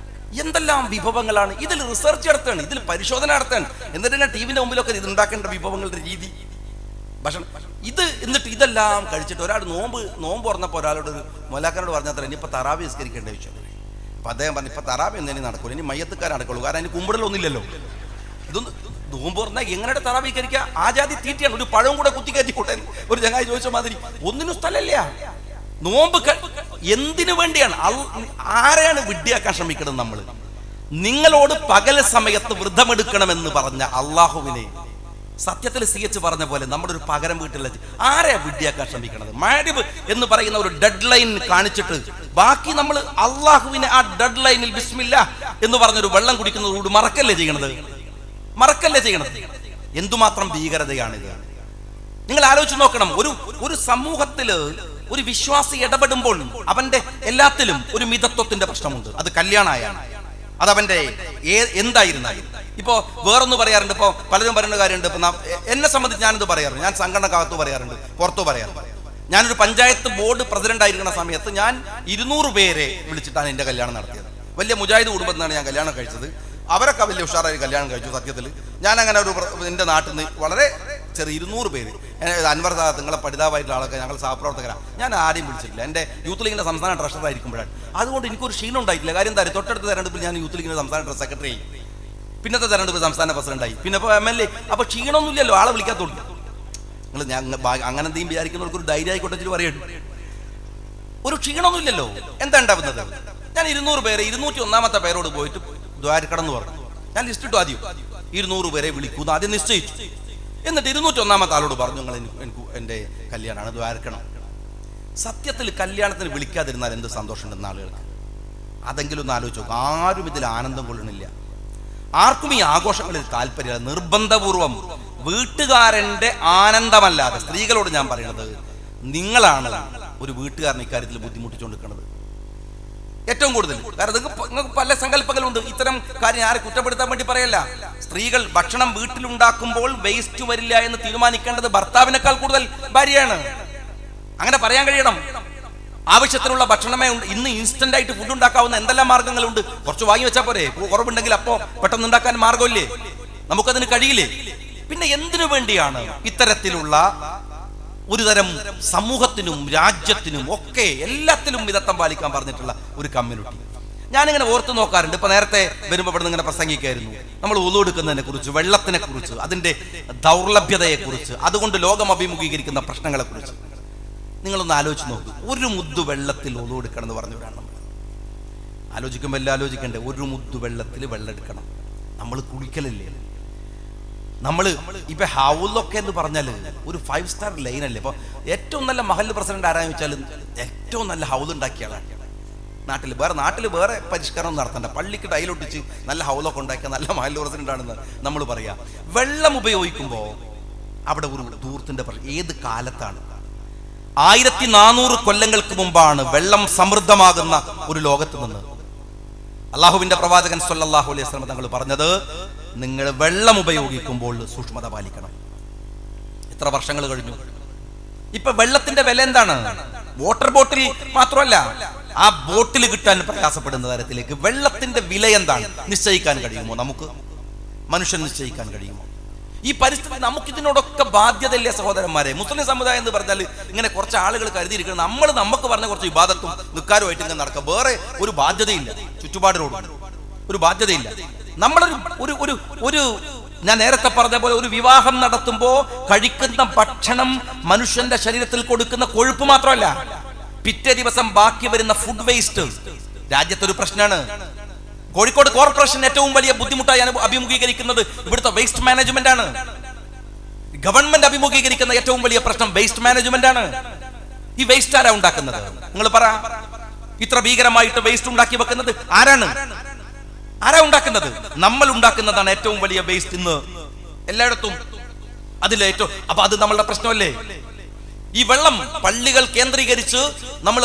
എന്തെല്ലാം വിഭവങ്ങളാണ്. ഇതിൽ റിസർച്ച് നടത്തുകയാണ്, ഇതിൽ പരിശോധന നടത്തുകയാണ്. എന്നിട്ട് തന്നെ ടിവിന്റെ മുമ്പിലൊക്കെ ഇത് ഉണ്ടാക്കേണ്ട വിഭവങ്ങളുടെ രീതി, ഭക്ഷണം ഇത്. എന്നിട്ട് ഇതെല്ലാം കഴിച്ചിട്ട് ഒരാൾ നോമ്പ് തുറന്നപ്പോൾ ഒരാളോട് മൊലാക്കാരോട് പറഞ്ഞാൽ ഇനിയിപ്പോൾ തറാവി നിസ്കരിക്കേണ്ട ചോദിച്ചു. അപ്പം അദ്ദേഹം പറഞ്ഞു, ഇപ്പം തറാവി എന്തെങ്കിലും നടക്കുള്ളൂ, ഇനി മയ്യത്തുകാർ നടക്കുള്ളൂ, കാരണം അതിന് കുമ്പിടലൊന്നുമില്ലല്ലോ. ഇതൊന്ന് നോമ്പ് തുറന്നാൽ എങ്ങനെ തറാവി കരിക്കുക? ആ ജാതി തീറ്റിയാണ്. ഒരു പഴവും കൂടെ കുത്തിക്കയറ്റി കൂട്ടാൻ ഒരു ചങ്ങായി ചോദിച്ച മാതിരി ഒന്നിനും സ്ഥലമില്ല. നോമ്പ് എന്തിനു വേണ്ടിയാണ്? ആരെയാണ് വിഡ്ഢിയാക്കാൻ ശ്രമിക്കുന്നത്? നമ്മൾ നിങ്ങളോട് പകൽ സമയത്ത് വ്രതമെടുക്കണമെന്ന് പറഞ്ഞ അള്ളാഹുവിനെ സത്യത്തിൽ CH പറഞ്ഞ പോലെ നമ്മുടെ ഒരു പകരം വീട്ടിൽ ആരെയാ വിഡ്ഢിയാക്കാൻ ശ്രമിക്കുന്നത്? മഗ്‌രിബ് എന്ന് പറയുന്ന ഒരു ഡെഡ് ലൈൻ കാണിച്ചിട്ട് ബാക്കി നമ്മൾ അള്ളാഹുവിനെ ആ ഡെഡ് ലൈനിൽ ബിസ്മില്ലാ എന്ന് പറഞ്ഞൊരു വെള്ളം കുടിക്കുന്നതോട് മറക്കല്ലേ ചെയ്യണത്? എന്തുമാത്രം ഭീകരതയാണിത്. നിങ്ങൾ ആലോചിച്ച് നോക്കണം. ഒരു സമൂഹത്തില് ഒരു വിശ്വാസി ഇടപെടുമ്പോൾ അവന്റെ എല്ലാത്തിലും ഒരു മിതത്വത്തിന്റെ പ്രശ്നമുണ്ട്. അത് കല്യാണമായാണ്, അതവന്റെ എന്തായിരുന്നാലും. ഇപ്പോ വേറൊന്ന് പറയാറുണ്ട്. ഇപ്പൊ പലരും പറയുന്ന കാര്യമുണ്ട്. ഇപ്പൊ എന്നെ സംബന്ധിച്ച് ഞാനിത് പറയാറുണ്ട്. ഞാൻ സംഘടനക്കകത്ത് പറയാറുണ്ട്, പുറത്തു പറയാറുണ്ട്. ഞാനൊരു പഞ്ചായത്ത് ബോർഡ് പ്രസിഡന്റ് ആയിരിക്കുന്ന സമയത്ത് ഞാൻ 200 പേരെ വിളിച്ചിട്ടാണ് എന്റെ കല്യാണം നടത്തിയത്. വലിയ മുജാഹിദ് കുടുംബത്തിനാണ് ഞാൻ കല്യാണം കഴിച്ചത്. അവരൊക്കെ വലിയ ഉഷാറായി കല്യാണം കഴിച്ചു. സത്യത്തിൽ ഞാൻ അങ്ങനെ എൻ്റെ നാട്ടിൽ നിന്ന് വളരെ ചെറിയ 200 പേര്, അൻവർ സാദ് നിങ്ങളെ പഠിതാവായിട്ടുള്ള ആളൊക്കെ ഞങ്ങൾ സഹപ്രവർത്തകരാണ്. ഞാൻ ആരെയും വിളിച്ചിട്ടില്ല. എൻ്റെ യൂത്ത് ലീഗിൻ്റെ സംസ്ഥാന ട്രഷറർ ആയിരിക്കുമ്പോഴാണ്. അതുകൊണ്ട് എനിക്കൊരു ക്ഷീണം ഉണ്ടായിട്ടില്ല. കാര്യം എന്താ, തൊട്ടടുത്ത തെരഞ്ഞെടുപ്പിൽ ഞാൻ യൂത്ത് ലീഗിൻ്റെ സംസ്ഥാന സെക്രട്ടറി ആയി, പിന്നത്തെ തെരഞ്ഞെടുപ്പ് സംസ്ഥാന പ്രസിഡന്റായി, പിന്നെ ഇപ്പോൾ MLA. അപ്പോൾ ക്ഷീണമൊന്നുമില്ലല്ലോ, ആളെ വിളിക്കാത്തോണ്ട്. നിങ്ങൾ അങ്ങനെ എന്തെങ്കിലും വിചാരിക്കുന്നവർക്ക് ഒരു ധൈര്യം ആയിക്കോട്ടെ പറയുന്നു. ഒരു ക്ഷീണമൊന്നുമില്ലല്ലോ. എന്താ ഉണ്ടാവുന്നത്? ഞാൻ 200 പേരെ 201ാമത്തെ പേരോട് പോയിട്ട് ദ്വാരക്കണം എന്ന് പറഞ്ഞു. ഞാൻ ലിസ്റ്റ് ഇട്ടു. ആദ്യം 200 പേരെ വിളിക്കുന്നു ആദ്യം നിശ്ചയിച്ചു. എന്നിട്ട് 201ാമത്തെ ആളോട് പറഞ്ഞു, എനിക്ക് എൻ്റെ കല്യാണമാണ്, ദ്വാരക്കണം. സത്യത്തിൽ കല്യാണത്തിന് വിളിക്കാതിരുന്നാൽ എന്ത് സന്തോഷമുണ്ടെന്ന് ആളുകൾക്ക് അതെങ്കിലും ഒന്ന് ആലോചിച്ചു നോക്കും. ആരും ഇതിൽ ആനന്ദം കൊള്ളണില്ല. ആർക്കും ഈ ആഘോഷങ്ങളിൽ താല്പര്യമില്ല. നിർബന്ധപൂർവം വീട്ടുകാരൻ്റെ ആനന്ദമല്ലാതെ, സ്ത്രീകളോട് ഞാൻ പറയുന്നത്, നിങ്ങളാണ് ഒരു വീട്ടുകാരനെ ഇക്കാര്യത്തിൽ ബുദ്ധിമുട്ടിച്ചുകൊണ്ടിരിക്കുന്നത് ഏറ്റവും കൂടുതൽ. കാരണം നിങ്ങൾക്ക് പല സങ്കല്പങ്ങളുണ്ട്. ഇത്തരം കാര്യം ആരെ കുറ്റപ്പെടുത്താൻ വേണ്ടി പറയല്ല. സ്ത്രീകൾ ഭക്ഷണം വീട്ടിലുണ്ടാക്കുമ്പോൾ വേസ്റ്റ് വരില്ല എന്ന് തീരുമാനിക്കേണ്ടത് ഭർത്താവിനേക്കാൾ കൂടുതൽ ഭാര്യയാണ്. അങ്ങനെ പറയാൻ കഴിയണം. ആവശ്യത്തിനുള്ള ഭക്ഷണമേ ഉണ്ട്. ഇന്ന് ഇൻസ്റ്റന്റ് ആയിട്ട് ഫുഡ് ഉണ്ടാക്കാവുന്ന എന്തെല്ലാം മാർഗങ്ങളുണ്ട്. കുറച്ച് വാങ്ങി വെച്ചാൽ പോരെ. കുറവുണ്ടെങ്കിൽ അപ്പോൾ പെട്ടെന്ന് ഉണ്ടാക്കാൻ മാർഗമില്ലേ? നമുക്കതിന് കഴിയില്ലേ? പിന്നെ എന്തിനു വേണ്ടിയാണ് ഇത്തരത്തിലുള്ള ഒരു തരം സമൂഹത്തിനും രാജ്യത്തിനും ഒക്കെ എല്ലാത്തിലും മിതത്വം പാലിക്കാൻ പറഞ്ഞിട്ടുള്ള ഒരു കമ്മ്യൂണിറ്റി ഞാനിങ്ങനെ ഓർത്തു നോക്കാറുണ്ട്. ഇപ്പൊ നേരത്തെ വരുമ്പോൾ ഇവിടെ ഇങ്ങനെ പ്രസംഗിക്കായിരുന്നു നമ്മൾ ഉളു എടുക്കുന്നതിനെ കുറിച്ച്, വെള്ളത്തിനെ കുറിച്ച്, അതിന്റെ ദൗർലഭ്യതയെ കുറിച്ച്, അതുകൊണ്ട് ലോകം അഭിമുഖീകരിക്കുന്ന പ്രശ്നങ്ങളെ കുറിച്ച്. നിങ്ങളൊന്ന് ആലോചിച്ച് നോക്കൂ. ഒരു മുദ്ദു വെള്ളത്തിൽ ഉളു എടുക്കണം എന്ന് പറഞ്ഞവരാണ് നമ്മൾ. ആലോചിക്കുമ്പോൾ എല്ലാം ആലോചിക്കണ്ടേ? ഒരു മുദ്ദു വെള്ളത്തിൽ വെള്ളം എടുക്കണം. നമ്മൾ കുളിക്കലല്ലേ? നമ്മൾ ഇപ്പൊ ഹൗലൊക്കെ എന്ന് പറഞ്ഞാൽ ഒരു 5 സ്റ്റാർ ലൈൻ അല്ലേ? ഇപ്പൊ ഏറ്റവും നല്ല മഹല്ല് പ്രസിഡന്റ് ആരാന്ന് വെച്ചാൽ ഏറ്റവും നല്ല ഹൗൽ ഉണ്ടാക്കിയ ആളാണ്. നാട്ടിൽ വേറെ പരിഷ്കരണം നടത്തണ്ട. പള്ളിക്ക് ടൈലൊട്ടിച്ച് നല്ല ഹൗലൊക്കെ ഉണ്ടാക്കിയ നല്ല മഹല്ല് പ്രസിഡന്റ് ആണെന്ന് നമ്മൾ പറയാ. വെള്ളം ഉപയോഗിക്കുമ്പോൾ അവിടെ ഒരു ധൂർത്തിന്റെ പ്രശ്നം. ഏത് കാലത്താണ്? 1400 കൊല്ലങ്ങൾക്ക് മുമ്പാണ് വെള്ളം സമൃദ്ധമാകുന്ന ഒരു ലോകത്ത് നിന്ന് അള്ളാഹുവിന്റെ പ്രവാചകൻ സ്വല്ലല്ലാഹു അലൈഹി വസല്ലം തങ്ങൾ പറഞ്ഞത്, നിങ്ങൾ വെള്ളം ഉപയോഗിക്കുമ്പോൾ സൂക്ഷ്മത പാലിക്കണം. എത്ര വർഷങ്ങൾ കഴിഞ്ഞു. ഇപ്പൊ വെള്ളത്തിന്റെ വില എന്താണ്? വാട്ടർ ബോട്ടിൽ മാത്രമല്ല, ആ ബോട്ടിൽ കിട്ടാൻ പ്രയാസപ്പെടുന്ന തരത്തിലേക്ക് വെള്ളത്തിന്റെ വില എന്താണ് നിശ്ചയിക്കാൻ കഴിയുമോ? നമുക്ക് മനുഷ്യൻ നിശ്ചയിക്കാൻ കഴിയുമോ? ഈ പരിസ്ഥിതി നമുക്കിതിനോടൊക്കെ ബാധ്യതയില്ലേ സഹോദരന്മാരെ? മുസ്ലിം സമുദായം എന്ന് പറഞ്ഞാൽ ഇങ്ങനെ കുറച്ച് ആളുകൾ കരുതിയിരിക്കണം നമുക്ക് പറഞ്ഞ കുറച്ച് വിവാദത്തും നിക്കാരുമായിട്ട് ഇങ്ങനെ നടക്കുക. വേറെ ഒരു ബാധ്യതയില്ല. ചുറ്റുപാടിനോട് ഒരു ബാധ്യതയില്ല. നമ്മളൊരു ഞാൻ നേരത്തെ പറഞ്ഞ പോലെ ഒരു വിവാഹം നടത്തുമ്പോ കഴിക്കുന്ന ഭക്ഷണം മനുഷ്യന്റെ ശരീരത്തിൽ കൊടുക്കുന്ന കൊഴുപ്പ് മാത്രമല്ല, പിറ്റേ ദിവസം ബാക്കി വരുന്ന ഫുഡ് വേസ്റ്റ് രാജ്യത്തൊരു പ്രശ്നമാണ്. കോഴിക്കോട് കോർപ്പറേഷൻ ഏറ്റവും വലിയ ബുദ്ധിമുട്ടായി അഭിമുഖീകരിക്കുന്നത് ഇവിടുത്തെ വേസ്റ്റ് മാനേജ്മെന്റ് ആണ്. ഗവൺമെന്റ് അഭിമുഖീകരിക്കുന്ന ഏറ്റവും വലിയ പ്രശ്നം വേസ്റ്റ് മാനേജ്മെന്റ് ആണ്. ഈ വേസ്റ്റ് ആരാ ഉണ്ടാക്കുന്നത്? നിങ്ങൾ പറ. ഇത്ര ഭീകരമായിട്ട് വേസ്റ്റ് ഉണ്ടാക്കി വെക്കുന്നത് ആരാണ്? ആരാ ഉണ്ടാക്കുന്നത്? നമ്മൾ ഉണ്ടാക്കുന്നതാണ് ഏറ്റവും വലിയ വേസ്റ്റ് ഇന്ന് എല്ലായിടത്തും. അതിലേറ്റവും അപ്പൊ അത് നമ്മളുടെ പ്രശ്നമല്ലേ? ഈ വെള്ളം പള്ളികൾ കേന്ദ്രീകരിച്ച് നമ്മൾ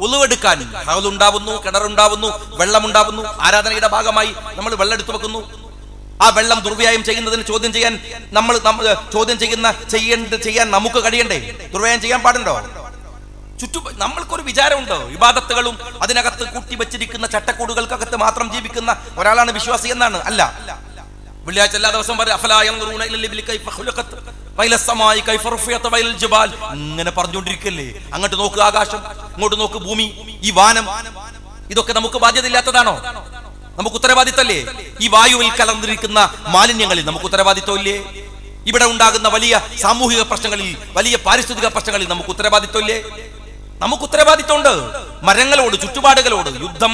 ഉളുവെടുക്കാൻ ഹൗലുണ്ടാവുന്നു, കിണറുണ്ടാവുന്നു, വെള്ളമുണ്ടാവുന്നു. ആരാധനയുടെ ഭാഗമായി നമ്മൾ വെള്ളം എടുത്തു വെക്കുന്നു. ആ വെള്ളം ദുർവ്യായം ചെയ്യുന്നതിന് ചോദ്യം ചെയ്യാൻ നമുക്ക് കഴിയണ്ടേ? ദുർവ്യായം ചെയ്യാൻ പാടുണ്ടോ? നമ്മൾക്കൊരു വിചാരമുണ്ടോ? ഇബാദത്തുകളും അതിനകത്ത് കൂട്ടിവെച്ചിരിക്കുന്ന ചട്ടക്കൂടുകൾക്കകത്ത് മാത്രം ജീവിക്കുന്ന ഒരാളാണ് വിശ്വാസി എന്നാണ്? അല്ല. വെള്ളിയാഴ്ച എല്ലാ ദിവസം ഇങ്ങനെ പറഞ്ഞുകൊണ്ടിരിക്കല്ലേ? അങ്ങോട്ട് നോക്ക് ആകാശം, ഇങ്ങോട്ട് നോക്ക് ഭൂമി, ഈ വാനം. ഇതൊക്കെ നമുക്ക് ബാധ്യത ഇല്ലാത്തതാണോ? നമുക്ക് ഉത്തരവാദിത്തല്ലേ? ഈ വായുവിൽ കലർന്നിരിക്കുന്ന മാലിന്യങ്ങളിൽ നമുക്ക് ഉത്തരവാദിത്തമില്ലേ? ഇവിടെ ഉണ്ടാകുന്ന വലിയ സാമൂഹിക പ്രശ്നങ്ങളിൽ, വലിയ പാരിസ്ഥിതിക പ്രശ്നങ്ങളിൽ നമുക്ക് ഉത്തരവാദിത്തമില്ലേ? നമുക്ക് ഉത്തരവാദിത്തമുണ്ട്. മരങ്ങളോട്, ചുറ്റുപാടുകളോട് യുദ്ധം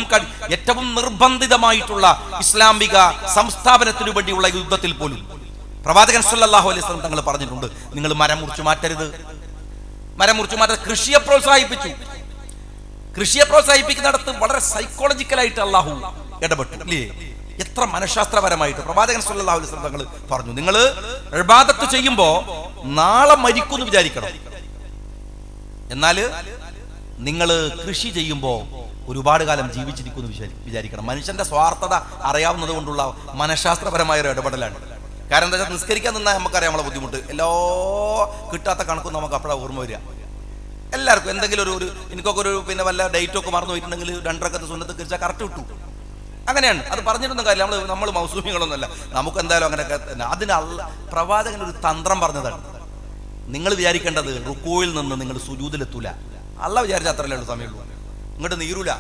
ഏറ്റവും നിർബന്ധിതമായിട്ടുള്ള ഇസ്ലാമിക സംസ്ഥാപനത്തിനു വേണ്ടിയുള്ള യുദ്ധത്തിൽ പോലും പ്രവാചകൻ സല്ലല്ലാഹു അലൈഹി വസല്ലം തങ്ങൾ പറഞ്ഞിട്ടുണ്ട്, നിങ്ങൾ മരം മുറിച്ചു മാറ്റരുത്. മരം മുറിച്ചു മാറ്റരുത്. കൃഷിയെ പ്രോത്സാഹിപ്പിച്ചു. കൃഷിയെ പ്രോത്സാഹിപ്പിക്കുന്നിടത്ത് വളരെ സൈക്കോളജിക്കലായിട്ട് അള്ളാഹു ഇടപെട്ടു അല്ലേ? എത്ര മനഃശാസ്ത്രപരമായിട്ട് പ്രവാചകൻ സല്ലല്ലാഹു അലൈഹി വസല്ലം തങ്ങൾ പറഞ്ഞു, നിങ്ങൾ ഇബാദത്ത് ചെയ്യുമ്പോ നാളെ മരിക്കുമെന്ന് വിചാരിക്കണം. എന്നാല് നിങ്ങൾ കൃഷി ചെയ്യുമ്പോൾ ഒരുപാട് കാലം ജീവിച്ചിരിക്കുന്നു വിചാരിക്കണം. മനുഷ്യന്റെ സ്വാർത്ഥത അറിയാവുന്നത് കൊണ്ടുള്ള മനഃശാസ്ത്രപരമായ ഒരു ഇടപെടലാണ്. കാരണം എന്താ വെച്ചാൽ നിസ്കരിക്കാൻ നിന്നാൽ നമുക്കറിയാം നമ്മളെ ബുദ്ധിമുട്ട്. എല്ലാ കിട്ടാത്ത കണക്കും നമുക്ക് അപ്പോഴാണ് ഓർമ്മ വരിക. എല്ലാവർക്കും എന്തെങ്കിലും എനിക്കൊക്കെ പിന്നെ വല്ല ഡേറ്റൊക്കെ മറന്നു പോയിട്ടുണ്ടെങ്കിൽ 2 റക്അത്ത് സുന്നത്ത് നിസ്കരിച്ചാൽ കറക്റ്റ് കിട്ടും. അങ്ങനെയാണ്. അത് പറഞ്ഞിട്ടൊന്നും കാര്യമില്ല. നമ്മൾ മൗസൂമികളൊന്നുമല്ല, നമുക്ക് എന്തായാലും അങ്ങനെയൊക്കെ തന്നെ. അതിന് പ്രവാചകൻ ഒരു തന്ത്രം പറഞ്ഞതാണ്. നിങ്ങൾ വിചാരിക്കേണ്ടത് റുക്കോയിൽ നിന്ന് നിങ്ങൾ സുജൂദിലെത്തൂല. അള്ളാഹ് വിചാരിച്ച അത്രയല്ലേ ഉള്ളൂ സമയമുള്ളൂ. ഇങ്ങോട്ട് നീരൂല,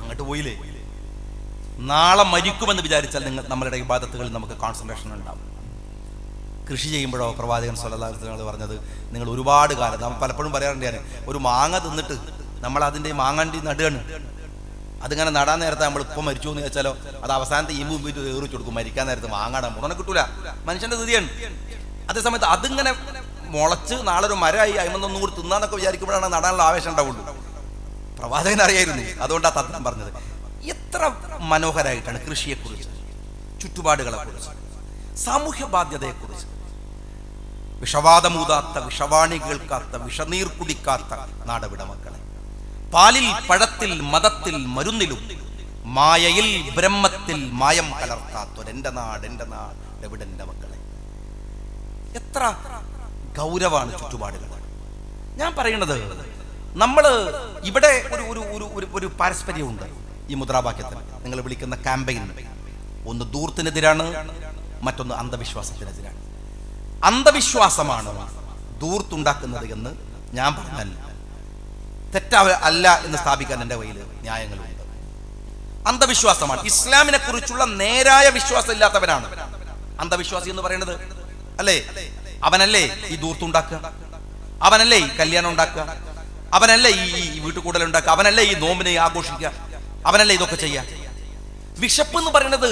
അങ്ങോട്ട് പോയില്ലേ. നാളെ മരിക്കുമെന്ന് വിചാരിച്ചാൽ നമ്മളുടെ ഇബാദത്തുകളിൽ നമുക്ക് കോൺസെൻട്രേഷൻ ഉണ്ടാവും. കൃഷി ചെയ്യുമ്പോഴോ പ്രവാചകൻ സ്വല്ലല്ലാഹു അലൈഹി വസല്ലം പറഞ്ഞത്, നിങ്ങൾ ഒരുപാട് കാലം, നമ്മൾ പലപ്പോഴും പറയാറുണ്ട്, ഞാൻ ഒരു മാങ്ങ തിന്നിട്ട് നമ്മൾ അതിൻ്റെ മാങ്ങാണ്ടി നടുകയാണ്. അതിങ്ങനെ നടാൻ നേരത്തെ നമ്മൾ ഇപ്പം മരിച്ചു എന്ന് വെച്ചാലോ, അത് അവസാനത്തെ ഈ മുമ്പിൽ ഏറിച്ചു കൊടുക്കും. മരിക്കാൻ നേരത്തെ മാങ്ങാടാൻ ഉടനെ കിട്ടൂല. മനുഷ്യന്റെ സ്ഥിതിയാണ്. അതേസമയത്ത് അതിങ്ങനെ മുളച്ച് നാളെ ഒരു മരമായി അയിമൊന്നും കൂടി തിന്നാന്നൊക്കെ വിചാരിക്കുമ്പോഴാണ് നടാനുള്ള ആവേശം ഉണ്ടാവുള്ളൂ. പ്രവാചകൻ അറിയായിരുന്നു, അതുകൊണ്ടാണ് തന്ത്രം പറഞ്ഞത്. എത്ര മനോഹരമായിട്ടാണ് കൃഷിയെക്കുറിച്ച്, ചുറ്റുപാടുകളെക്കുറിച്ച്, സാമൂഹ്യ ബാധ്യതയെക്കുറിച്ച്, വിഷവാദമൂതാത്ത, വിഷവാണി കേൾക്കാത്ത, വിഷനീർ കുടിക്കാത്ത നാടവിട മക്കളെ, പാലിൽ പഴത്തിൽ മതത്തിൽ മരുന്നിലും മായയിൽ ബ്രഹ്മത്തിൽ മായം കലർത്താത്തൊരെന്റെ നാട്, എന്റെ നാട് എവിടെന്റെ മക്കളെ. എത്ര ഗൗരവാണ് ചുറ്റുപാടുകൾ. ഞാൻ പറയുന്നത്, നമ്മള് ഇവിടെ ഒരു പാരസ്പര്യമുണ്ട് ഈ മുദ്രാവാക്യത്തിന്. നിങ്ങൾ വിളിക്കുന്ന ക്യാമ്പയിൻ ഒന്ന് ധൂർത്തിനെതിരാണ്, മറ്റൊന്ന് അന്ധവിശ്വാസത്തിനെതിരാണ്. അന്ധവിശ്വാസമാണ് ധൂർത്തുണ്ടാക്കുന്നത് എന്ന് ഞാൻ പറഞ്ഞാൽ തെറ്റല്ല എന്ന് സ്ഥാപിക്കാൻ എൻ്റെ കയ്യിൽ ന്യായങ്ങളുണ്ട്. അന്ധവിശ്വാസമാണ്. ഇസ്ലാമിനെ കുറിച്ചുള്ള നേരായ വിശ്വാസം ഇല്ലാത്തവനാണ് അന്ധവിശ്വാസി എന്ന് പറയുന്നത്, അല്ലേ? അവനല്ലേ ഈ ധൂർത്തുണ്ടാക്കുക, അവനല്ലേ ഈ കല്യാണം ഉണ്ടാക്കുക, അവനല്ലേ ഈ വീട്ടുകൂടൽ ഉണ്ടാക്കുക, അവനല്ലേ ഈ നോമ്പിനെ ആഘോഷിക്കുക, അവനല്ലേ ഇതൊക്കെ ചെയ്യുക. വിശപ്പ് എന്ന് പറയുന്നത്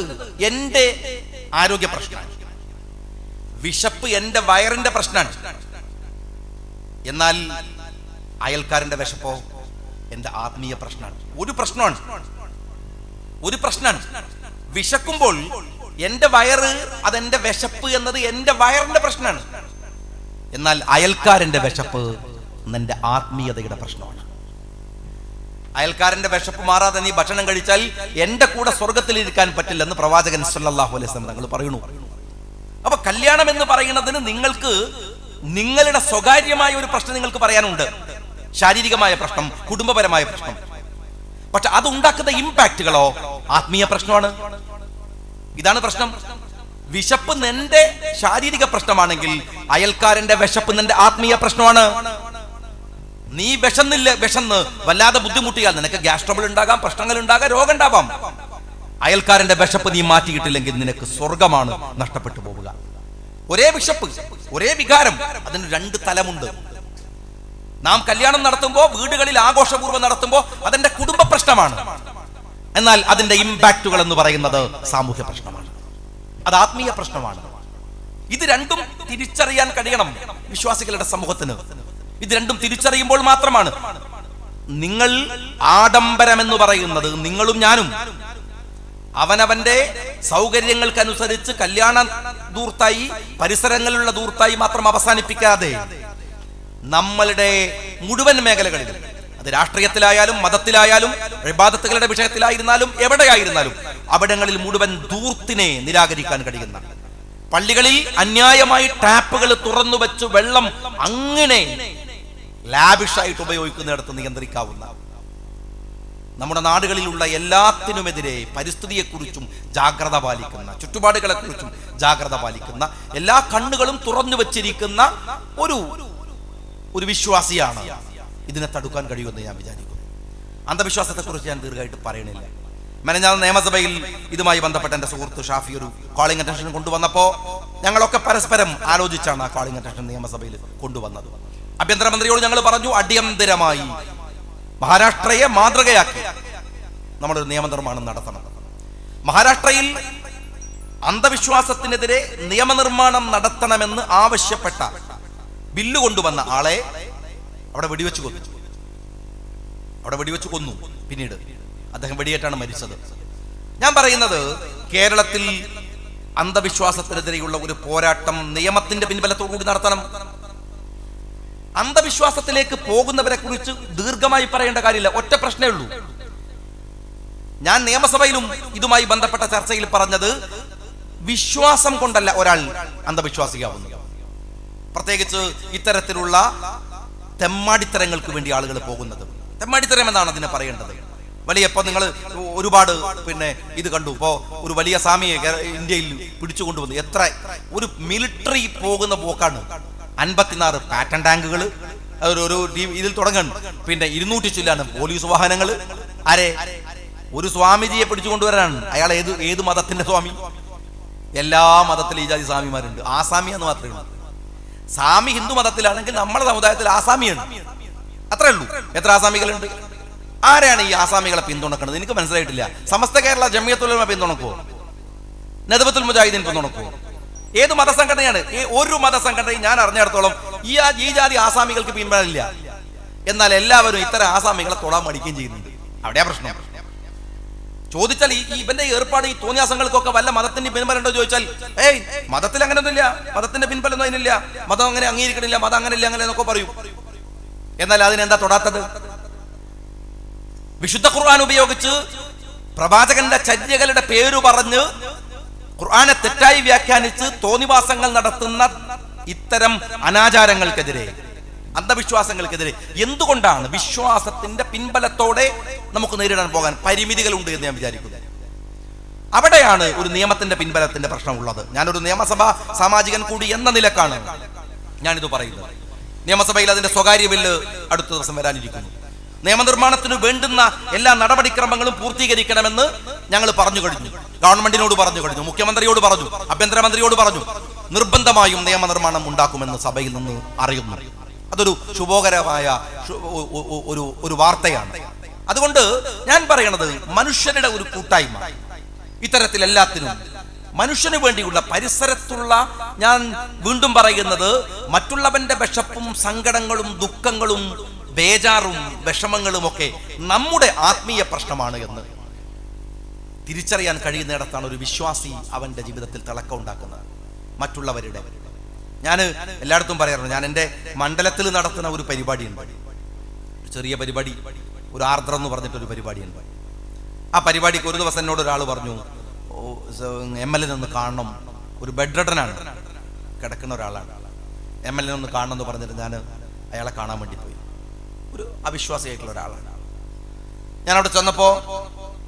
എൻ്റെ ആരോഗ്യ പ്രശ്നമാണ്. വിശപ്പ് എൻ്റെ വയറിന്റെ പ്രശ്നമാണ്. എന്നാൽ അയൽക്കാരന്റെ വിശപ്പോ എൻ്റെ ആത്മീയ പ്രശ്നമാണ്. ഒരു പ്രശ്നമാണ്. വിശക്കുമ്പോൾ എൻ്റെ വയറ്, അതെന്റെ വിശപ്പ് എന്നത് എൻ്റെ വയറിന്റെ പ്രശ്നമാണ്. എന്നാൽ അയൽക്കാരന്റെ വിശപ്പ് എന്റെ ആത്മീയതയുടെ പ്രശ്നമാണ്. അയൽക്കാരന്റെ വിശപ്പ് മാറാതെ നീ ഭക്ഷണം കഴിച്ചാൽ എന്റെ കൂടെ സ്വർഗത്തിൽ ഇരിക്കാൻ പറ്റില്ലെന്ന് പ്രവാചകൻ സല്ലല്ലാഹു അലൈഹി വസല്ലം തങ്ങൾ പറയുന്നു. അപ്പൊ കല്യാണം എന്ന് പറയുന്നതിന് നിങ്ങൾക്ക് നിങ്ങളുടെ സ്വകാര്യമായ ഒരു പ്രശ്നം നിങ്ങൾക്ക് പറയാനുണ്ട്, ശാരീരികമായ പ്രശ്നം, കുടുംബപരമായ പ്രശ്നം. പക്ഷെ അതുണ്ടാക്കുന്ന ഇമ്പാക്റ്റുകളോ ആത്മീയ പ്രശ്നമാണ്. ഇതാണ് പ്രശ്നം. വിശപ്പ് നിന്റെ ശാരീരിക പ്രശ്നമാണെങ്കിൽ അയൽക്കാരന്റെ വിശപ്പ് നിന്റെ ആത്മീയ പ്രശ്നമാണ്. നീ വിശന്ന് വല്ലാതെ ബുദ്ധിമുട്ടിയാൽ നിനക്ക് ഗ്യാസ് ട്രബിൾ ഉണ്ടാകാം, പ്രശ്നങ്ങൾ ഉണ്ടാകാം, രോഗം ഉണ്ടാവാം. അയൽക്കാരന്റെ വിശപ്പ് നീ മാറ്റിയിട്ടില്ലെങ്കിൽ നിനക്ക് സ്വർഗമാണ് നഷ്ടപ്പെട്ടു പോവുക. ഒരേ വിശപ്പ്, ഒരേ വികാരം, അതിന് രണ്ട് തലമുണ്ട്. നാം കല്യാണം നടത്തുമ്പോൾ, വീടുകളിൽ ആഘോഷപൂർവ്വം നടത്തുമ്പോൾ അതെന്റെ കുടുംബ പ്രശ്നമാണ്. എന്നാൽ അതിന്റെ ഇമ്പാക്റ്റുകൾ എന്ന് പറയുന്നത് സാമൂഹ്യ പ്രശ്നമാണ്, അത് ആത്മീയ പ്രശ്നമാണ്. ഇത് രണ്ടും തിരിച്ചറിയാൻ കഴിയണം വിശ്വാസികളുടെ സമൂഹത്തിന്. ഇത് രണ്ടും തിരിച്ചറിയുമ്പോൾ മാത്രമാണ് നിങ്ങൾ ആഡംബരം എന്ന് പറയുന്നത്, നിങ്ങളും ഞാനും അവനവന്റെ സൗകര്യങ്ങൾക്കനുസരിച്ച് കല്യാണ ധൂർത്തായി, പരിസരങ്ങളിലുള്ള ധൂർത്തായി മാത്രം അവസാനിപ്പിക്കാതെ നമ്മളുടെ മുഴുവൻ മേഖലകളിലും, അത് രാഷ്ട്രീയത്തിലായാലും മതത്തിലായാലും ഇബാദത്തുകളുടെ വിഷയത്തിലായിരുന്നാലും എവിടെയായിരുന്നാലും അവിടങ്ങളിൽ മുഴുവൻ ധൂർത്തിനെ നിരാകരിക്കാൻ കഴിയുന്ന, പള്ളികളിൽ അന്യായമായി ടാപ്പുകൾ തുറന്നു വെച്ച് വെള്ളം അങ്ങനെ ലാവിഷായിട്ട് ഉപയോഗിക്കുന്നിടത്ത് നിയന്ത്രിക്കാവുന്ന, നമ്മുടെ നാടുകളിലുള്ള എല്ലാത്തിനുമെതിരെ പരിസ്ഥിതിയെക്കുറിച്ചും ജാഗ്രത പാലിക്കുന്ന, ചുറ്റുപാടുകളെക്കുറിച്ചും ജാഗ്രത പാലിക്കുന്ന, എല്ലാ കണ്ണുകളും തുറന്നു വെച്ചിരിക്കുന്ന ഒരു വിശ്വാസിയാണ് ഇതിനെ തടുക്കാൻ കഴിയുമെന്ന് ഞാൻ വിചാരിക്കുന്നു. അന്ധവിശ്വാസത്തെക്കുറിച്ച് ഞാൻ ദീർഘമായിട്ട് പറയണില്ല. മെനഞ്ഞാന്ന് നിയമസഭയിൽ ഇതുമായി ബന്ധപ്പെട്ട എൻ്റെ സുഹൃത്ത് ഷാഫി ഒരു കോളിംഗ് അറ്റൻഷൻ കൊണ്ടുവന്നപ്പോൾ ഞങ്ങളൊക്കെ പരസ്പരം ആലോചിച്ചാണ് ആ കോളിംഗ് അറ്റൻഷൻ നിയമസഭയിൽ കൊണ്ടുവന്നത്. ആഭ്യന്തരമന്ത്രിയോട് ഞങ്ങൾ പറഞ്ഞു, അടിയന്തരമായി മഹാരാഷ്ട്രയെ മാതൃകയാക്കി നമ്മളൊരു നിയമനിർമ്മാണം നടത്തണം. മഹാരാഷ്ട്രയിൽ അന്ധവിശ്വാസത്തിനെതിരെ നിയമനിർമ്മാണം നടത്തണമെന്ന് ആവശ്യപ്പെട്ട ബില്ല് കൊണ്ടുവന്ന ആളെ അവിടെ വെടിവെച്ച് കൊന്നു. പിന്നീട് അദ്ദേഹം വെടിയേറ്റാണ് മരിച്ചത്. ഞാൻ പറയുന്നത്, കേരളത്തിൽ അന്ധവിശ്വാസത്തിനെതിരെയുള്ള ഒരു പോരാട്ടം നിയമത്തിന്റെ പിൻബലത്തോടു കൂടി നടത്തണം. അന്ധവിശ്വാസത്തിലേക്ക് പോകുന്നവരെ കുറിച്ച് ദീർഘമായി പറയേണ്ട കാര്യമില്ല. ഒറ്റ പ്രശ്നമേ ഉള്ളൂ. ഞാൻ നിയമസഭയിലും ഇതുമായി ബന്ധപ്പെട്ട ചർച്ചയിൽ പറഞ്ഞത്, വിശ്വാസം കൊണ്ടല്ല ഒരാൾ അന്ധവിശ്വാസിയാവുന്നത്. പ്രത്യേകിച്ച് ഇത്തരത്തിലുള്ള തെമ്മാടിത്തരങ്ങൾക്ക് വേണ്ടി ആളുകൾ പോകുന്നത്. തെമ്മാടിത്തരം എന്നാണ് അതിനെ പറയേണ്ടത്. വലിയ ഇപ്പൊ നിങ്ങൾ ഒരുപാട് ഇത് കണ്ടു. ഇപ്പോ ഒരു വലിയ സ്വാമിയെ ഇന്ത്യയിൽ പിടിച്ചുകൊണ്ടുവന്നു. എത്ര ഒരു മിലിറ്ററി പോകുന്ന പോക്കാണ്. 54 പാറ്റൻ ടാങ്കുകൾ ഒരു ഇതിൽ തുടങ്ങണം. 200 ചില്ലാണ് പോലീസ് വാഹനങ്ങൾ. ഒരു സ്വാമിജിയെ പിടിച്ചുകൊണ്ടുവരാനാണ്. അയാൾ ഏത് മതത്തിന്റെ സ്വാമി? എല്ലാ മതത്തിലും ഈ ജാതി സ്വാമിമാരുണ്ട്. ആസാമി എന്ന് മാത്രമേ ഉള്ളൂ. സ്വാമി ഹിന്ദു മതത്തിലാണെങ്കിൽ നമ്മുടെ സമുദായത്തിൽ ആസാമിയാണ്. അത്രേ ഉള്ളൂ. എത്ര ആസാമികളുണ്ട്? ആരെയാണ് ഈ ആസാമികളെ പിന്തുണക്കുന്നത്? എനിക്ക് മനസ്സിലായിട്ടില്ല. സമസ്ത കേരള ജമിയത്തുൽ ഉലമ പിന്തുണക്കുവോ? നദ്വത്തുൽ മുജാഹിദീൻ പിന്തുണക്കുവോ? ഏത് മതസംഘടനയാണ്? ഒരു മതസംഘടനയും ഞാൻ അറിഞ്ഞിടത്തോളം ഈ ജാതി ആസാമികൾക്ക് പിൻബലമില്ല. എന്നാൽ എല്ലാവരും ഇത്തരം ആസാമികളെ തൊടാൻ മടിക്കുകയും ചെയ്യുന്നുണ്ട്. അവിടെയാ പ്രശ്നം. ചോദിച്ചാൽ ഇവന്റെ ഏർപ്പാട് ഈ തോന്നിയാസങ്ങൾക്കൊക്കെ വല്ല മതത്തിന്റെ പിൻബലമുണ്ടോ ചോദിച്ചാൽ മതത്തിൽ അങ്ങനെയൊന്നുമില്ല, മതത്തിന്റെ പിൻബലമൊന്നും അതിനില്ല, മതം അങ്ങനെ അംഗീകരിക്കണില്ല, മതം അങ്ങനെയില്ല, അങ്ങനെ എന്നൊക്കെ പറയും. എന്നാൽ അതിനെന്താ തൊടാത്തത്? വിശുദ്ധ ഖുർആൻ ഉപയോഗിച്ച് പ്രവാചകന്റെ ചര്യകളുടെ പേര് പറഞ്ഞ് ഖുർആനെ തെറ്റായി വ്യാഖ്യാനിച്ച് തോന്നിവാസങ്ങൾ നടത്തുന്ന ഇത്തരം അനാചാരങ്ങൾക്കെതിരെ, അന്ധവിശ്വാസങ്ങൾക്കെതിരെ എന്തുകൊണ്ടാണ് വിശ്വാസത്തിന്റെ പിൻബലത്തോടെ നമുക്ക് നേരിടാൻ പോകാൻ പരിമിതികളുണ്ട് എന്ന് ഞാൻ വിചാരിക്കുന്നു. അവിടെയാണ് ഒരു നിയമത്തിന്റെ പിൻബലത്തിന്റെ പ്രശ്നമുള്ളത്. ഞാനൊരു നിയമസഭാ സാമാജികൻ കൂടി എന്ന നിലക്കാണ് ഞാനിത് പറയുന്നത്. നിയമസഭയിൽ അതിന്റെ സ്വകാര്യ ബില്ല് അടുത്ത ദിവസം വരാനിരിക്കുന്നു. നിയമനിർമ്മാണത്തിന് വേണ്ടുന്ന എല്ലാ നടപടിക്രമങ്ങളും പൂർത്തീകരിക്കണമെന്ന് ഞങ്ങൾ പറഞ്ഞു കഴിഞ്ഞു. ഗവൺമെന്റിനോട് പറഞ്ഞു കഴിഞ്ഞു, മുഖ്യമന്ത്രിയോട് പറഞ്ഞു, ആഭ്യന്തരമന്ത്രിയോട് പറഞ്ഞു. നിർബന്ധമായും നിയമനിർമ്മാണം ഉണ്ടാക്കുമെന്ന് സഭയിൽ നിന്ന് അറിയുന്നു. അതൊരു ശുഭകരമായ ഒരു വാർത്തയാണ്. അതുകൊണ്ട് ഞാൻ പറയണത് മനുഷ്യരുടെ ഒരു കൂട്ടായ്മ, ഇത്തരത്തിൽ എല്ലാത്തിനും മനുഷ്യന് വേണ്ടിയുള്ള പരിസരത്തുള്ള, ഞാൻ വീണ്ടും പറയുന്നത്, മറ്റുള്ളവന്റെ വിശപ്പും സങ്കടങ്ങളും ദുഃഖങ്ങളും ബേജാറും വിഷമങ്ങളും ഒക്കെ നമ്മുടെ ആത്മീയ പ്രശ്നമാണ് എന്ന് തിരിച്ചറിയാൻ കഴിയുന്നിടത്താണ് ഒരു വിശ്വാസി അവന്റെ ജീവിതത്തിൽ തിളക്കം ഉണ്ടാക്കുന്നത്. മറ്റുള്ളവരുടെ, ഞാൻ എല്ലായിടത്തും പറയാറുണ്ട്, ഞാൻ എൻ്റെ മണ്ഡലത്തിൽ നടത്തുന്ന ഒരു പരിപാടിയുണ്ട്, ഒരു ചെറിയ പരിപാടി, ഒരു ആർദ്രം എന്ന് പറഞ്ഞിട്ടൊരു പരിപാടിയുണ്ട്. ആ പരിപാടിക്ക് ഒരു ദിവസം എന്നോട് ഒരാൾ പറഞ്ഞു, MLA നിന്ന് കാണണം, ഒരു ബെഡ്റിഡനാണ്, കിടക്കുന്ന ഒരാളാണ്, MLA ഒന്ന് കാണണം എന്ന് പറഞ്ഞിട്ട് ഞാൻ അയാളെ കാണാൻ വേണ്ടി പോയി. ഒരു അവിശ്വാസിയായിട്ടുള്ള ഒരാളാണ്. ഞാൻ അവിടെ ചെന്നപ്പോൾ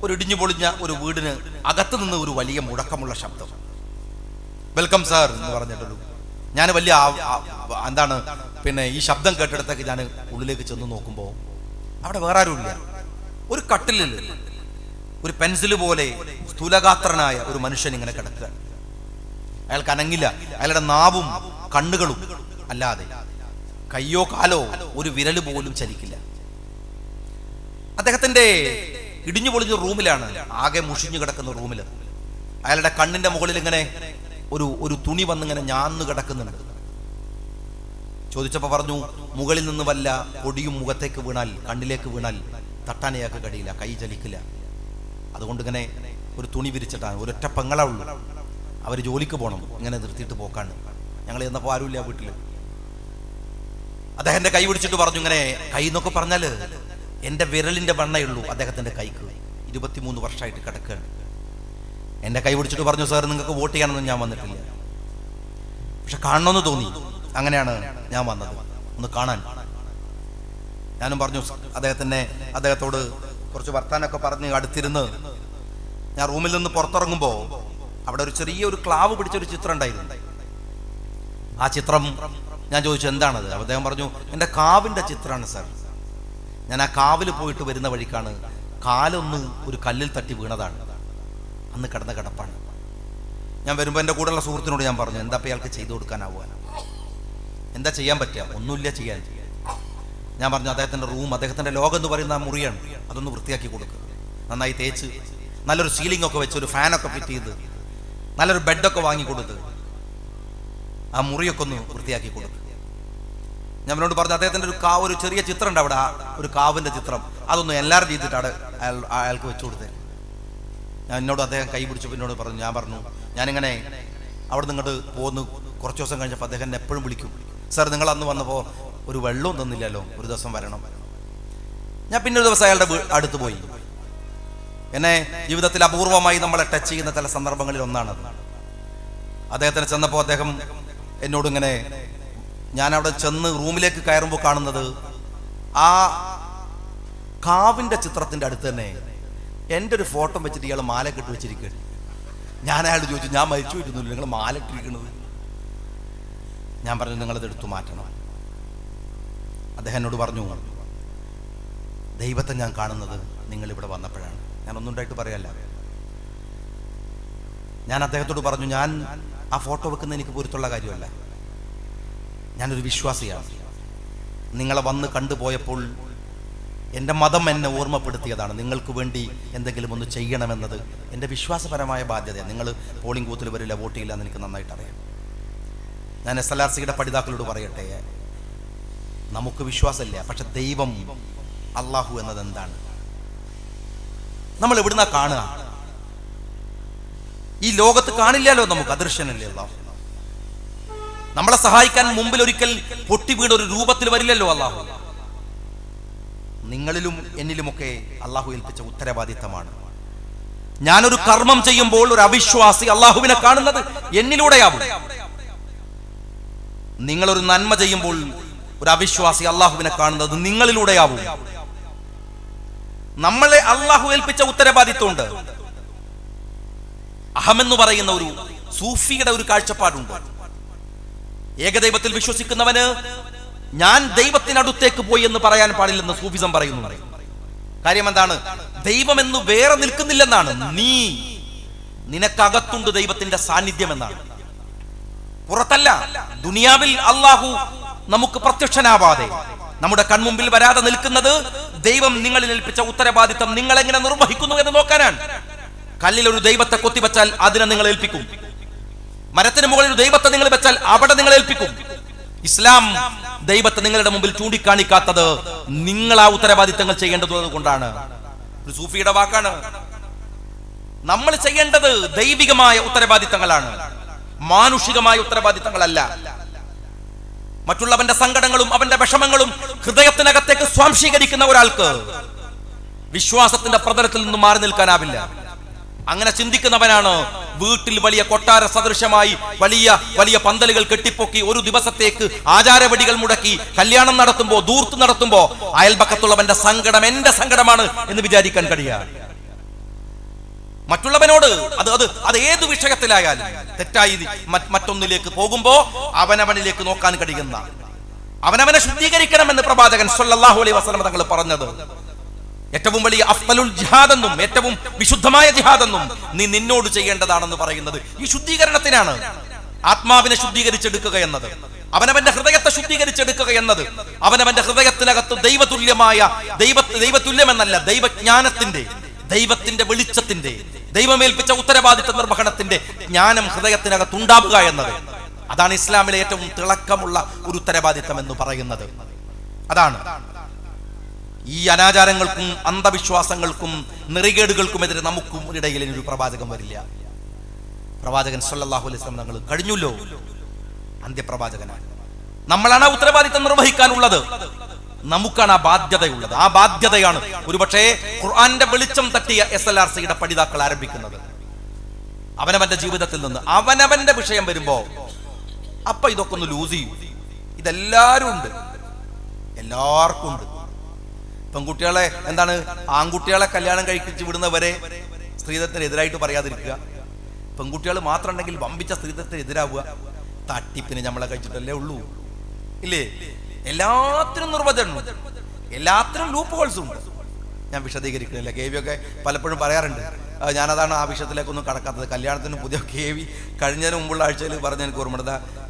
ഒരു ഇടിഞ്ഞു പൊളിഞ്ഞ ഒരു വീടിന് അകത്ത് നിന്ന് ഒരു വലിയ മുഴക്കമുള്ള ശബ്ദം, വെൽക്കം സാർ എന്ന് പറഞ്ഞിട്ടൊരു, ഞാൻ വലിയ എന്താണ് ഈ ശബ്ദം കേട്ടെടുത്തേക്ക് ഞാൻ ഉള്ളിലേക്ക് ചെന്ന് നോക്കുമ്പോൾ അവിടെ വേറെ ആരുമില്ല. ഒരു കട്ടിലിൽ ഒരു പെൻസിൽ പോലെ സ്ഥൂലഗാത്രനായ ഒരു മനുഷ്യൻ ഇങ്ങനെ കിടക്കുക. അയാൾക്ക് അനങ്ങില്ല. അയാളുടെ നാവും കണ്ണുകളും അല്ലാതെ കയ്യോ കാലോ ഒരു വിരല് പോലും ചലിക്കില്ല. അദ്ദേഹത്തിന്റെ ഇടിഞ്ഞു പൊളിഞ്ഞ റൂമിലാണ്, ആകെ മുഷിഞ്ഞു കിടക്കുന്ന റൂമിൽ. അയാളുടെ കണ്ണിന്റെ മുകളിൽ ഇങ്ങനെ ഒരു തുണി വന്നിങ്ങനെ ഞാന്ന് കിടക്കുന്നുണ്ട്. ചോദിച്ചപ്പോ പറഞ്ഞു, മുകളിൽ നിന്ന് വല്ല പൊടിയും മുഖത്തേക്ക് വീണാൽ, കണ്ണിലേക്ക് വീണാൽ തട്ടാൻ അയാൾക്ക് കഴിയില്ല, കൈ ചലിക്കില്ല. അതുകൊണ്ട് ഇങ്ങനെ ഒരു തുണി വിരിച്ചിട്ടാണ്. ഒരൊറ്റ പെങ്ങളേ ഉള്ളൂ, അവർ ജോലിക്ക് പോകണം, ഇങ്ങനെ നിർത്തിയിട്ട് പോക്കാണ്. ഞങ്ങൾ ചെന്നപ്പോൾ ആരുമില്ല വീട്ടിൽ. അദ്ദേഹത്തിന്റെ കൈ പിടിച്ചിട്ട് പറഞ്ഞു, ഇങ്ങനെ കൈ എന്നൊക്കെ പറഞ്ഞാല് എന്റെ വിരലിന്റെ വണ്ണയുള്ളൂ അദ്ദേഹത്തിന്റെ കൈക്ക്. 23 വർഷമായിട്ട് കിടക്കുകയാണ്. എന്റെ കൈ പിടിച്ചിട്ട് പറഞ്ഞു, സാർ നിങ്ങൾക്ക് വോട്ട് ചെയ്യാനൊന്നും ഞാൻ വന്നിട്ടില്ല, പക്ഷെ കാണണമെന്ന് തോന്നി, അങ്ങനെയാണ് ഞാൻ വന്നത്, ഒന്ന് കാണാൻ. ഞാനും പറഞ്ഞു അദ്ദേഹത്തോട് കുറച്ച് വർത്താനൊക്കെ പറഞ്ഞ് അടുത്തിരുന്ന് ഞാൻ റൂമിൽ നിന്ന് പുറത്തിറങ്ങുമ്പോൾ അവിടെ ഒരു ചെറിയൊരു ക്ലാവ് പിടിച്ചൊരു ചിത്രം ഉണ്ടായിരുന്നു. ആ ചിത്രം ഞാൻ ചോദിച്ചു, എന്താണത്? അദ്ദേഹം പറഞ്ഞു, എൻ്റെ കാവിൻ്റെ ചിത്രമാണ് സാർ. ഞാൻ ആ കാവിൽ പോയിട്ട് വരുന്ന വഴിക്കാണ് കാലൊന്ന് ഒരു കല്ലിൽ തട്ടി വീണതാണ്, അന്ന് കിടന്ന കിടപ്പാണ്. ഞാൻ വരുമ്പോൾ എൻ്റെ കൂടെയുള്ള സുഹൃത്തിനോട് ഞാൻ പറഞ്ഞു, എന്താ ഇപ്പം അയാൾക്ക് ചെയ്തു കൊടുക്കാനാവുക, എന്താ ചെയ്യാൻ പറ്റുക? ഒന്നുമില്ല ചെയ്യാൻ. ഞാൻ പറഞ്ഞു, അദ്ദേഹത്തിൻ്റെ റൂം, അദ്ദേഹത്തിൻ്റെ ലോകം എന്ന് പറയുന്ന ആ മുറിയാണ്, അതൊന്ന് വൃത്തിയാക്കി കൊടുക്കുക, നന്നായി തേച്ച് നല്ലൊരു സീലിംഗ് ഒക്കെ വെച്ച് ഒരു ഫാനൊക്കെ ഫിറ്റ് ചെയ്ത് നല്ലൊരു ബെഡൊക്കെ വാങ്ങിക്കൊടുത്ത് ആ മുറിയൊക്കെ ഒന്ന് വൃത്തിയാക്കി കൊടുക്കുക. ഞാൻ അവനോട് പറഞ്ഞു, അദ്ദേഹത്തിൻ്റെ ഒരു ചെറിയ ചിത്രം ഉണ്ട് അവിടെ, ഒരു കാവിൻ്റെ ചിത്രം, അതൊന്ന് എല്ലാവരും ചെയ്തിട്ടാണ് അയാൾക്ക് വെച്ചു കൊടുത്തത്. എന്നോട് അദ്ദേഹം കൈ പിടിച്ചു എന്നോട് പറഞ്ഞു, ഞാൻ പറഞ്ഞു, ഞാനിങ്ങനെ അവിടെ നിന്ന് ഇങ്ങോട്ട് പോകുന്നു. കുറച്ച് ദിവസം കഴിഞ്ഞപ്പോൾ അദ്ദേഹം എന്നെ എപ്പോഴും വിളിക്കും, സാർ നിങ്ങൾ അന്ന് വന്നപ്പോൾ ഒരു വെള്ളവും തന്നില്ലല്ലോ, ഒരു ദിവസം വരണം. ഞാൻ പിന്നെ ഒരു ദിവസം അയാളുടെ അടുത്ത് പോയി. എന്നെ ജീവിതത്തിൽ അപൂർവമായി നമ്മളെ ടച്ച് ചെയ്യുന്ന ചില സന്ദർഭങ്ങളിൽ ഒന്നാണത്. അദ്ദേഹത്തിന് ചെന്നപ്പോൾ അദ്ദേഹം എന്നോട് ഇങ്ങനെ, ഞാൻ അവിടെ ചെന്ന് റൂമിലേക്ക് കയറുമ്പോൾ കാണുന്നത് ആ കാവിൻ്റെ ചിത്രത്തിൻ്റെ അടുത്ത് തന്നെ എൻ്റെ ഒരു ഫോട്ടോ വെച്ചിട്ട് ഇയാൾ മാല കെട്ടി വെച്ചിരിക്കുകയാണ്. ഞാൻ അയാൾ ചോദിച്ചു, ഞാൻ മരിച്ചു വരുന്നില്ല, നിങ്ങൾ മാല ഇട്ടിരിക്കുന്നത്. ഞാൻ പറഞ്ഞു, നിങ്ങളത് എടുത്തു മാറ്റണം. അദ്ദേഹം എന്നോട് പറഞ്ഞു, ദൈവത്തെ ഞാൻ കാണുന്നത് നിങ്ങളിവിടെ വന്നപ്പോഴാണ്. ഞാൻ ഒന്നും ഉണ്ടായിട്ട് പറയല്ല. ഞാൻ അദ്ദേഹത്തോട് പറഞ്ഞു, ഞാൻ ആ ഫോട്ടോ വെക്കുന്ന എനിക്ക് പൊരുത്തുള്ള കാര്യമല്ല, ഞാനൊരു വിശ്വാസിയാണ്. നിങ്ങളെ വന്ന് കണ്ടുപോയപ്പോൾ എൻ്റെ മതം എന്നെ ഓർമ്മപ്പെടുത്തിയതാണ്. നിങ്ങൾക്ക് വേണ്ടി എന്തെങ്കിലും ഒന്ന് ചെയ്യണമെന്നത് എൻ്റെ വിശ്വാസപരമായ ബാധ്യതയാണ്. നിങ്ങൾ പോളിംഗ് ബൂത്തിൽ വരില്ല, വോട്ട് ചെയ്യില്ല എന്ന് എനിക്ക് നന്നായിട്ട് അറിയാം. ഞാൻ SLRCയുടെ പഠിതാക്കളോട് പറയട്ടെ, നമുക്ക് വിശ്വാസമില്ല, പക്ഷെ ദൈവം അള്ളാഹു എന്നത് എന്താണ്? നമ്മൾ എവിടുന്നാ കാണുക? ഈ ലോകത്ത് കാണില്ലല്ലോ, നമുക്ക് അദൃശ്യനല്ലേ അള്ളാഹു. നമ്മളെ സഹായിക്കാൻ മുമ്പിൽ ഒരിക്കൽ പൊട്ടി വീണ ഒരു രൂപത്തിൽ വരില്ലല്ലോ അള്ളാഹു. നിങ്ങളിലും എന്നിലുമൊക്കെ അള്ളാഹു ഏൽപ്പിച്ച ഉത്തരവാദിത്തമാണ്. ഞാനൊരു കർമ്മം ചെയ്യുമ്പോൾ ഒരു അവിശ്വാസി അള്ളാഹുവിനെ കാണുന്നത് എന്നിലൂടെയാവും. നിങ്ങളൊരു നന്മ ചെയ്യുമ്പോൾ ഒരു അവിശ്വാസി അള്ളാഹുവിനെ കാണുന്നത് നിങ്ങളിലൂടെയാവും. നമ്മളെ അള്ളാഹു ഏൽപ്പിച്ച ഉത്തരവാദിത്വമുണ്ട്. അഹമെന്ന് പറയുന്ന ഒരു സൂഫിയുടെ ഒരു കാഴ്ചപ്പാടുണ്ട്. ഏകദൈവത്തിൽ വിശ്വസിക്കുന്നവന് ഞാൻ ദൈവത്തിനടുത്തേക്ക് പോയി എന്ന് പറയാൻ പാടില്ലെന്ന് സൂഫിസം പറയുന്നു. കാര്യം എന്താണ്? ദൈവമെന്ന് വേറെ നിൽക്കുന്നില്ലെന്നാണ്. നിനക്കകത്തുണ്ട് ദൈവത്തിന്റെ സാന്നിധ്യം എന്നാണ്, പുറത്തല്ല. ദുനിയാവിൽ അള്ളാഹു നമുക്ക് പ്രത്യക്ഷനാവാതെ നമ്മുടെ കൺമുമ്പിൽ വരാതെ നിൽക്കുന്നത് ദൈവം നിങ്ങളിൽ ഏൽപ്പിച്ച ഉത്തരവാദിത്തം നിങ്ങൾ എങ്ങനെ നിർവഹിക്കുന്നു എന്ന് നോക്കാനാണ്. കല്ലിൽ ഒരു ദൈവത്തെ കൊത്തിവെച്ചാൽ അതിനെ നിങ്ങൾ ഏൽപ്പിക്കും. മരത്തിന് മുകളിൽ ഒരു ദൈവത്തെ നിങ്ങൾ വെച്ചാൽ അവിടെ നിങ്ങൾ ഏൽപ്പിക്കും. ഇസ്ലാം ദൈവത്തെ നിങ്ങളുടെ മുമ്പിൽ ചൂണ്ടിക്കാണിക്കാത്തത് നിങ്ങൾ ആ ഉത്തരവാദിത്തങ്ങൾ ചെയ്യേണ്ടത് കൊണ്ടാണ്. ഒരു സൂഫിയുടെ വാക്കാണ്. നമ്മൾ ചെയ്യേണ്ടത് ദൈവികമായ ഉത്തരവാദിത്തങ്ങളാണ്, മാനുഷികമായ ഉത്തരവാദിത്തങ്ങളല്ല. മറ്റുള്ളവന്റെ സങ്കടങ്ങളും അവന്റെ വിഷമങ്ങളും ഹൃദയത്തിനകത്തേക്ക് സ്വാംശീകരിക്കുന്ന ഒരാൾക്ക് വിശ്വാസത്തിന്റെ പ്രതലത്തിൽ നിന്ന് മാറി നിൽക്കാനാവില്ല. അങ്ങനെ ചിന്തിക്കുന്നവനാണ് വീട്ടിൽ വലിയ കൊട്ടാര സദൃശമായി വലിയ വലിയ പന്തലുകൾ കെട്ടിപ്പൊക്കി ഒരു ദിവസത്തേക്ക് ആചാരവടികൾ മുടക്കി കല്യാണം നടത്തുമ്പോ ദൂർത്ത് നടത്തുമ്പോ അയൽപക്കത്തുള്ളവന്റെ സങ്കടം എന്റെ സങ്കടമാണ് എന്ന് വിചാരിക്കാൻ കഴിയുക. മറ്റുള്ളവനോട് അത് ഏത് വിഷയത്തിലായാലും തെറ്റായി മറ്റൊന്നിലേക്ക് പോകുമ്പോ അവനവനിലേക്ക് നോക്കാൻ കഴിയുന്ന, അവനവനെ ശുദ്ധീകരിക്കണമെന്ന് പ്രവാചകൻ സ്വല്ലല്ലാഹു അലൈഹി വസല്ലം തങ്ങൾ പറഞ്ഞത്. ഏറ്റവും വലിയ അഫ്ദലുൽ ജിഹാദ് എന്നും ഏറ്റവും വിശുദ്ധമായ ജിഹാദ് എന്നും നീ നിന്നോട് ചെയ്യേണ്ടതാണെന്ന് പറയുന്നത് ഈ ശുദ്ധീകരണത്തിനാണ്. ആത്മാവിനെ ശുദ്ധീകരിച്ചെടുക്കുക എന്നത്, അവനവന്റെ ഹൃദയത്തെ ശുദ്ധീകരിച്ചെടുക്കുക എന്നത്, അവനവന്റെ ഹൃദയത്തിനകത്ത് ദൈവതുല്യമെന്നല്ല, ദൈവജ്ഞാനത്തിന്റെ, ദൈവത്തിന്റെ വെളിച്ചത്തിന്റെ, ദൈവമേൽപ്പിച്ച ഉത്തരവാദിത്ത നിർവഹണത്തിന്റെ ജ്ഞാനം ഹൃദയത്തിനകത്ത് ഉണ്ടാവുക എന്നത്, അതാണ് ഇസ്ലാമിലെ ഏറ്റവും തിളക്കമുള്ള ഒരു ഉത്തരവാദിത്തം എന്ന് പറയുന്നത്. അതാണ് ഈ അനാചാരങ്ങൾക്കും അന്ധവിശ്വാസങ്ങൾക്കും നെറികേടുകൾക്കുമെതിരെ നമുക്കും ഇടയിൽ ഒരു പ്രവാചകൻ വരില്ല. പ്രവാചകൻ സ്വല്ലല്ലാഹു അലൈഹി വസല്ലം തങ്ങൾ കഴിഞ്ഞല്ലോ, അന്ത്യപ്രവാചകനാണ്. നമ്മളാണ് ആ ഉത്തരവാദിത്തം നിർവഹിക്കാനുള്ളത്, നമുക്കാണ് ആ ബാധ്യതയുള്ളത്. ആ ബാധ്യതയാണ് ഒരുപക്ഷേ ഖുർആന്റെ വെളിച്ചം തട്ടിയ SLRCയുടെ പഠിതാക്കൾ ആരംഭിക്കുന്നത്. അവനവന്റെ ജീവിതത്തിൽ നിന്ന് അവനവന്റെ വിഷയം വരുമ്പോ അപ്പൊ ഇതൊക്കെ ഒന്ന് ലൂസ് ചെയ്യും. ഇതെല്ലാരും ഉണ്ട്, എല്ലാവർക്കും ഉണ്ട്. പെൺകുട്ടികളെ എന്താണ്, ആൺകുട്ടികളെ കല്യാണം കഴിപ്പിച്ച് വിടുന്നവരെ സ്ത്രീധനത്തിന് എതിരായിട്ട് പറയാതിരിക്കുക, പെൺകുട്ടികൾ മാത്രം ഉണ്ടെങ്കിൽ വമ്പിച്ച സ്ത്രീധനത്തിന് എതിരാവുക. തട്ടിപ്പിന് നമ്മളെ കഴിച്ചിട്ടല്ലേ ഉള്ളൂ, ഇല്ലേ? എല്ലാത്തിനും നിർവചനം, എല്ലാത്തിനും ലൂപ്പ് ഹോൾസും ഉണ്ട്. ഞാൻ വിശദീകരിക്കുന്നില്ല. KV ഒക്കെ പലപ്പോഴും പറയാറുണ്ട്. ഞാനതാണ് ആ വിഷയത്തിലേക്കൊന്നും കടക്കാത്തത്. കല്യാണത്തിന് പുതിയ KV കഴിഞ്ഞതിന് മുമ്പുള്ള ആഴ്ചയിൽ പറഞ്ഞ എനിക്ക് ഓർമ്മ,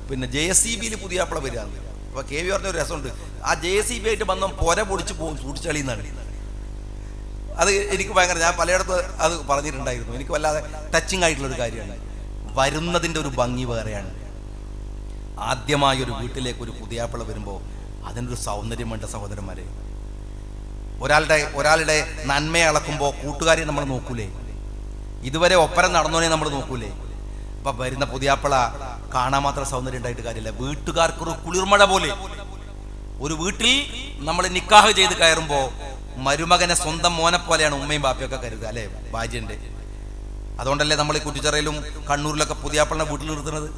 പിന്നെ JCBയിൽ പുതിയ ആപ്പിള വരികയാണ്. അപ്പൊ KV പറഞ്ഞ ഒരു രസമുണ്ട്, ആ JCB ആയിട്ട് ബന്ധം പൊര പൊടിച്ച് പോകും, സൂക്ഷിച്ചളിയുന്നതാണ്. അത് എനിക്ക് ഭയങ്കര, ഞാൻ പലയിടത്ത് അത് പറഞ്ഞിട്ടുണ്ടായിരുന്നു. എനിക്ക് വല്ലാതെ ടച്ചിങ് ആയിട്ടുള്ളൊരു കാര്യമാണ്. വരുന്നതിൻ്റെ ഒരു ഭംഗി വേറെയാണ്. ആദ്യമായി ഒരു വീട്ടിലേക്ക് ഒരു പുതിയാപ്പിള വരുമ്പോൾ അതിനൊരു സൗന്ദര്യം വേണ്ട സഹോദരന്മാരെ. ഒരാളുടെ നന്മയെ അളക്കുമ്പോൾ കൂട്ടുകാരെ നമ്മൾ നോക്കൂലേ? ഇതുവരെ ഒപ്പരം നടന്നോനെ നമ്മൾ നോക്കൂലേ? അപ്പൊ വരുന്ന പുതിയാപ്പിള കാണാൻ മാത്രം സൗന്ദര്യം ഉണ്ടായിട്ട് കാര്യമില്ല. വീട്ടുകാർക്കൊരു കുളിർമഴ പോലെ. ഒരു വീട്ടിൽ നമ്മൾ നിക്കാഹ് ചെയ്ത് കയറുമ്പോൾ മരുമകനെ സ്വന്തം മോനെ പോലെയാണ് ഉമ്മയും ബാപ്പയൊക്കെ കരുതുക, അല്ലെ? ഭാര്യന്റെ. അതുകൊണ്ടല്ലേ നമ്മൾ ഈ കുറ്റിച്ചിറയിലും കണ്ണൂരിലൊക്കെ പുതിയാപ്പിളിനെ വീട്ടിൽ നിർത്തുന്നത്.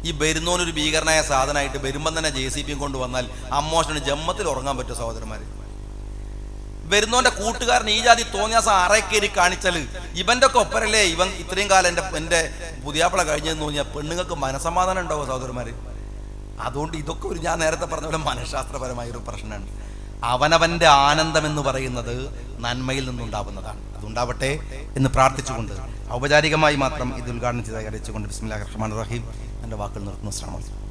ഈ വരുന്നോനൊരു ഭീകരനായ സാധനമായിട്ട് വരുമ്പം തന്നെ JCB കൊണ്ടുവന്നാൽ അമ്മോഷന് ജമ്മത്തിൽ ഉറങ്ങാൻ പറ്റും സഹോദരന്മാര്. വരുന്നവന്റെ കൂട്ടുകാരൻ ഈ ജാതി തോന്നിയാസം അറേക്കേരി കാണിച്ചാൽ ഇവന്റെ ഒക്കെ ഒപ്പരല്ലേ ഇവൻ ഇത്രയും കാലം എൻ്റെ പുതിയാപ്പിള കഴിഞ്ഞെന്ന് തോന്നിയാൽ പെണ്ണുങ്ങൾക്ക് മനസമാധാനം ഉണ്ടാവും സഹോദരന്മാര്. അതുകൊണ്ട് ഇതൊക്കെ ഒരു ഞാൻ നേരത്തെ പറഞ്ഞ പോലെ മനഃശാസ്ത്രപരമായ ഒരു പ്രശ്നമാണ്. അവനവന്റെ ആനന്ദം എന്ന് പറയുന്നത് നന്മയിൽ നിന്നുണ്ടാവുന്നതാണ്. അതുണ്ടാവട്ടെ എന്ന് പ്രാർത്ഥിച്ചുകൊണ്ട് ഔപചാരികമായി മാത്രം ഇത് ഉദ്ഘാടനം ചെയ്ത് അറിയിച്ചുകൊണ്ട് ബിസ്മില്ലാഹിർ റഹ്മാനിർ റഹീം എൻ്റെ വാക്കുകൾ നിർത്തുന്നു. അസ്സലാമു അലൈക്കും.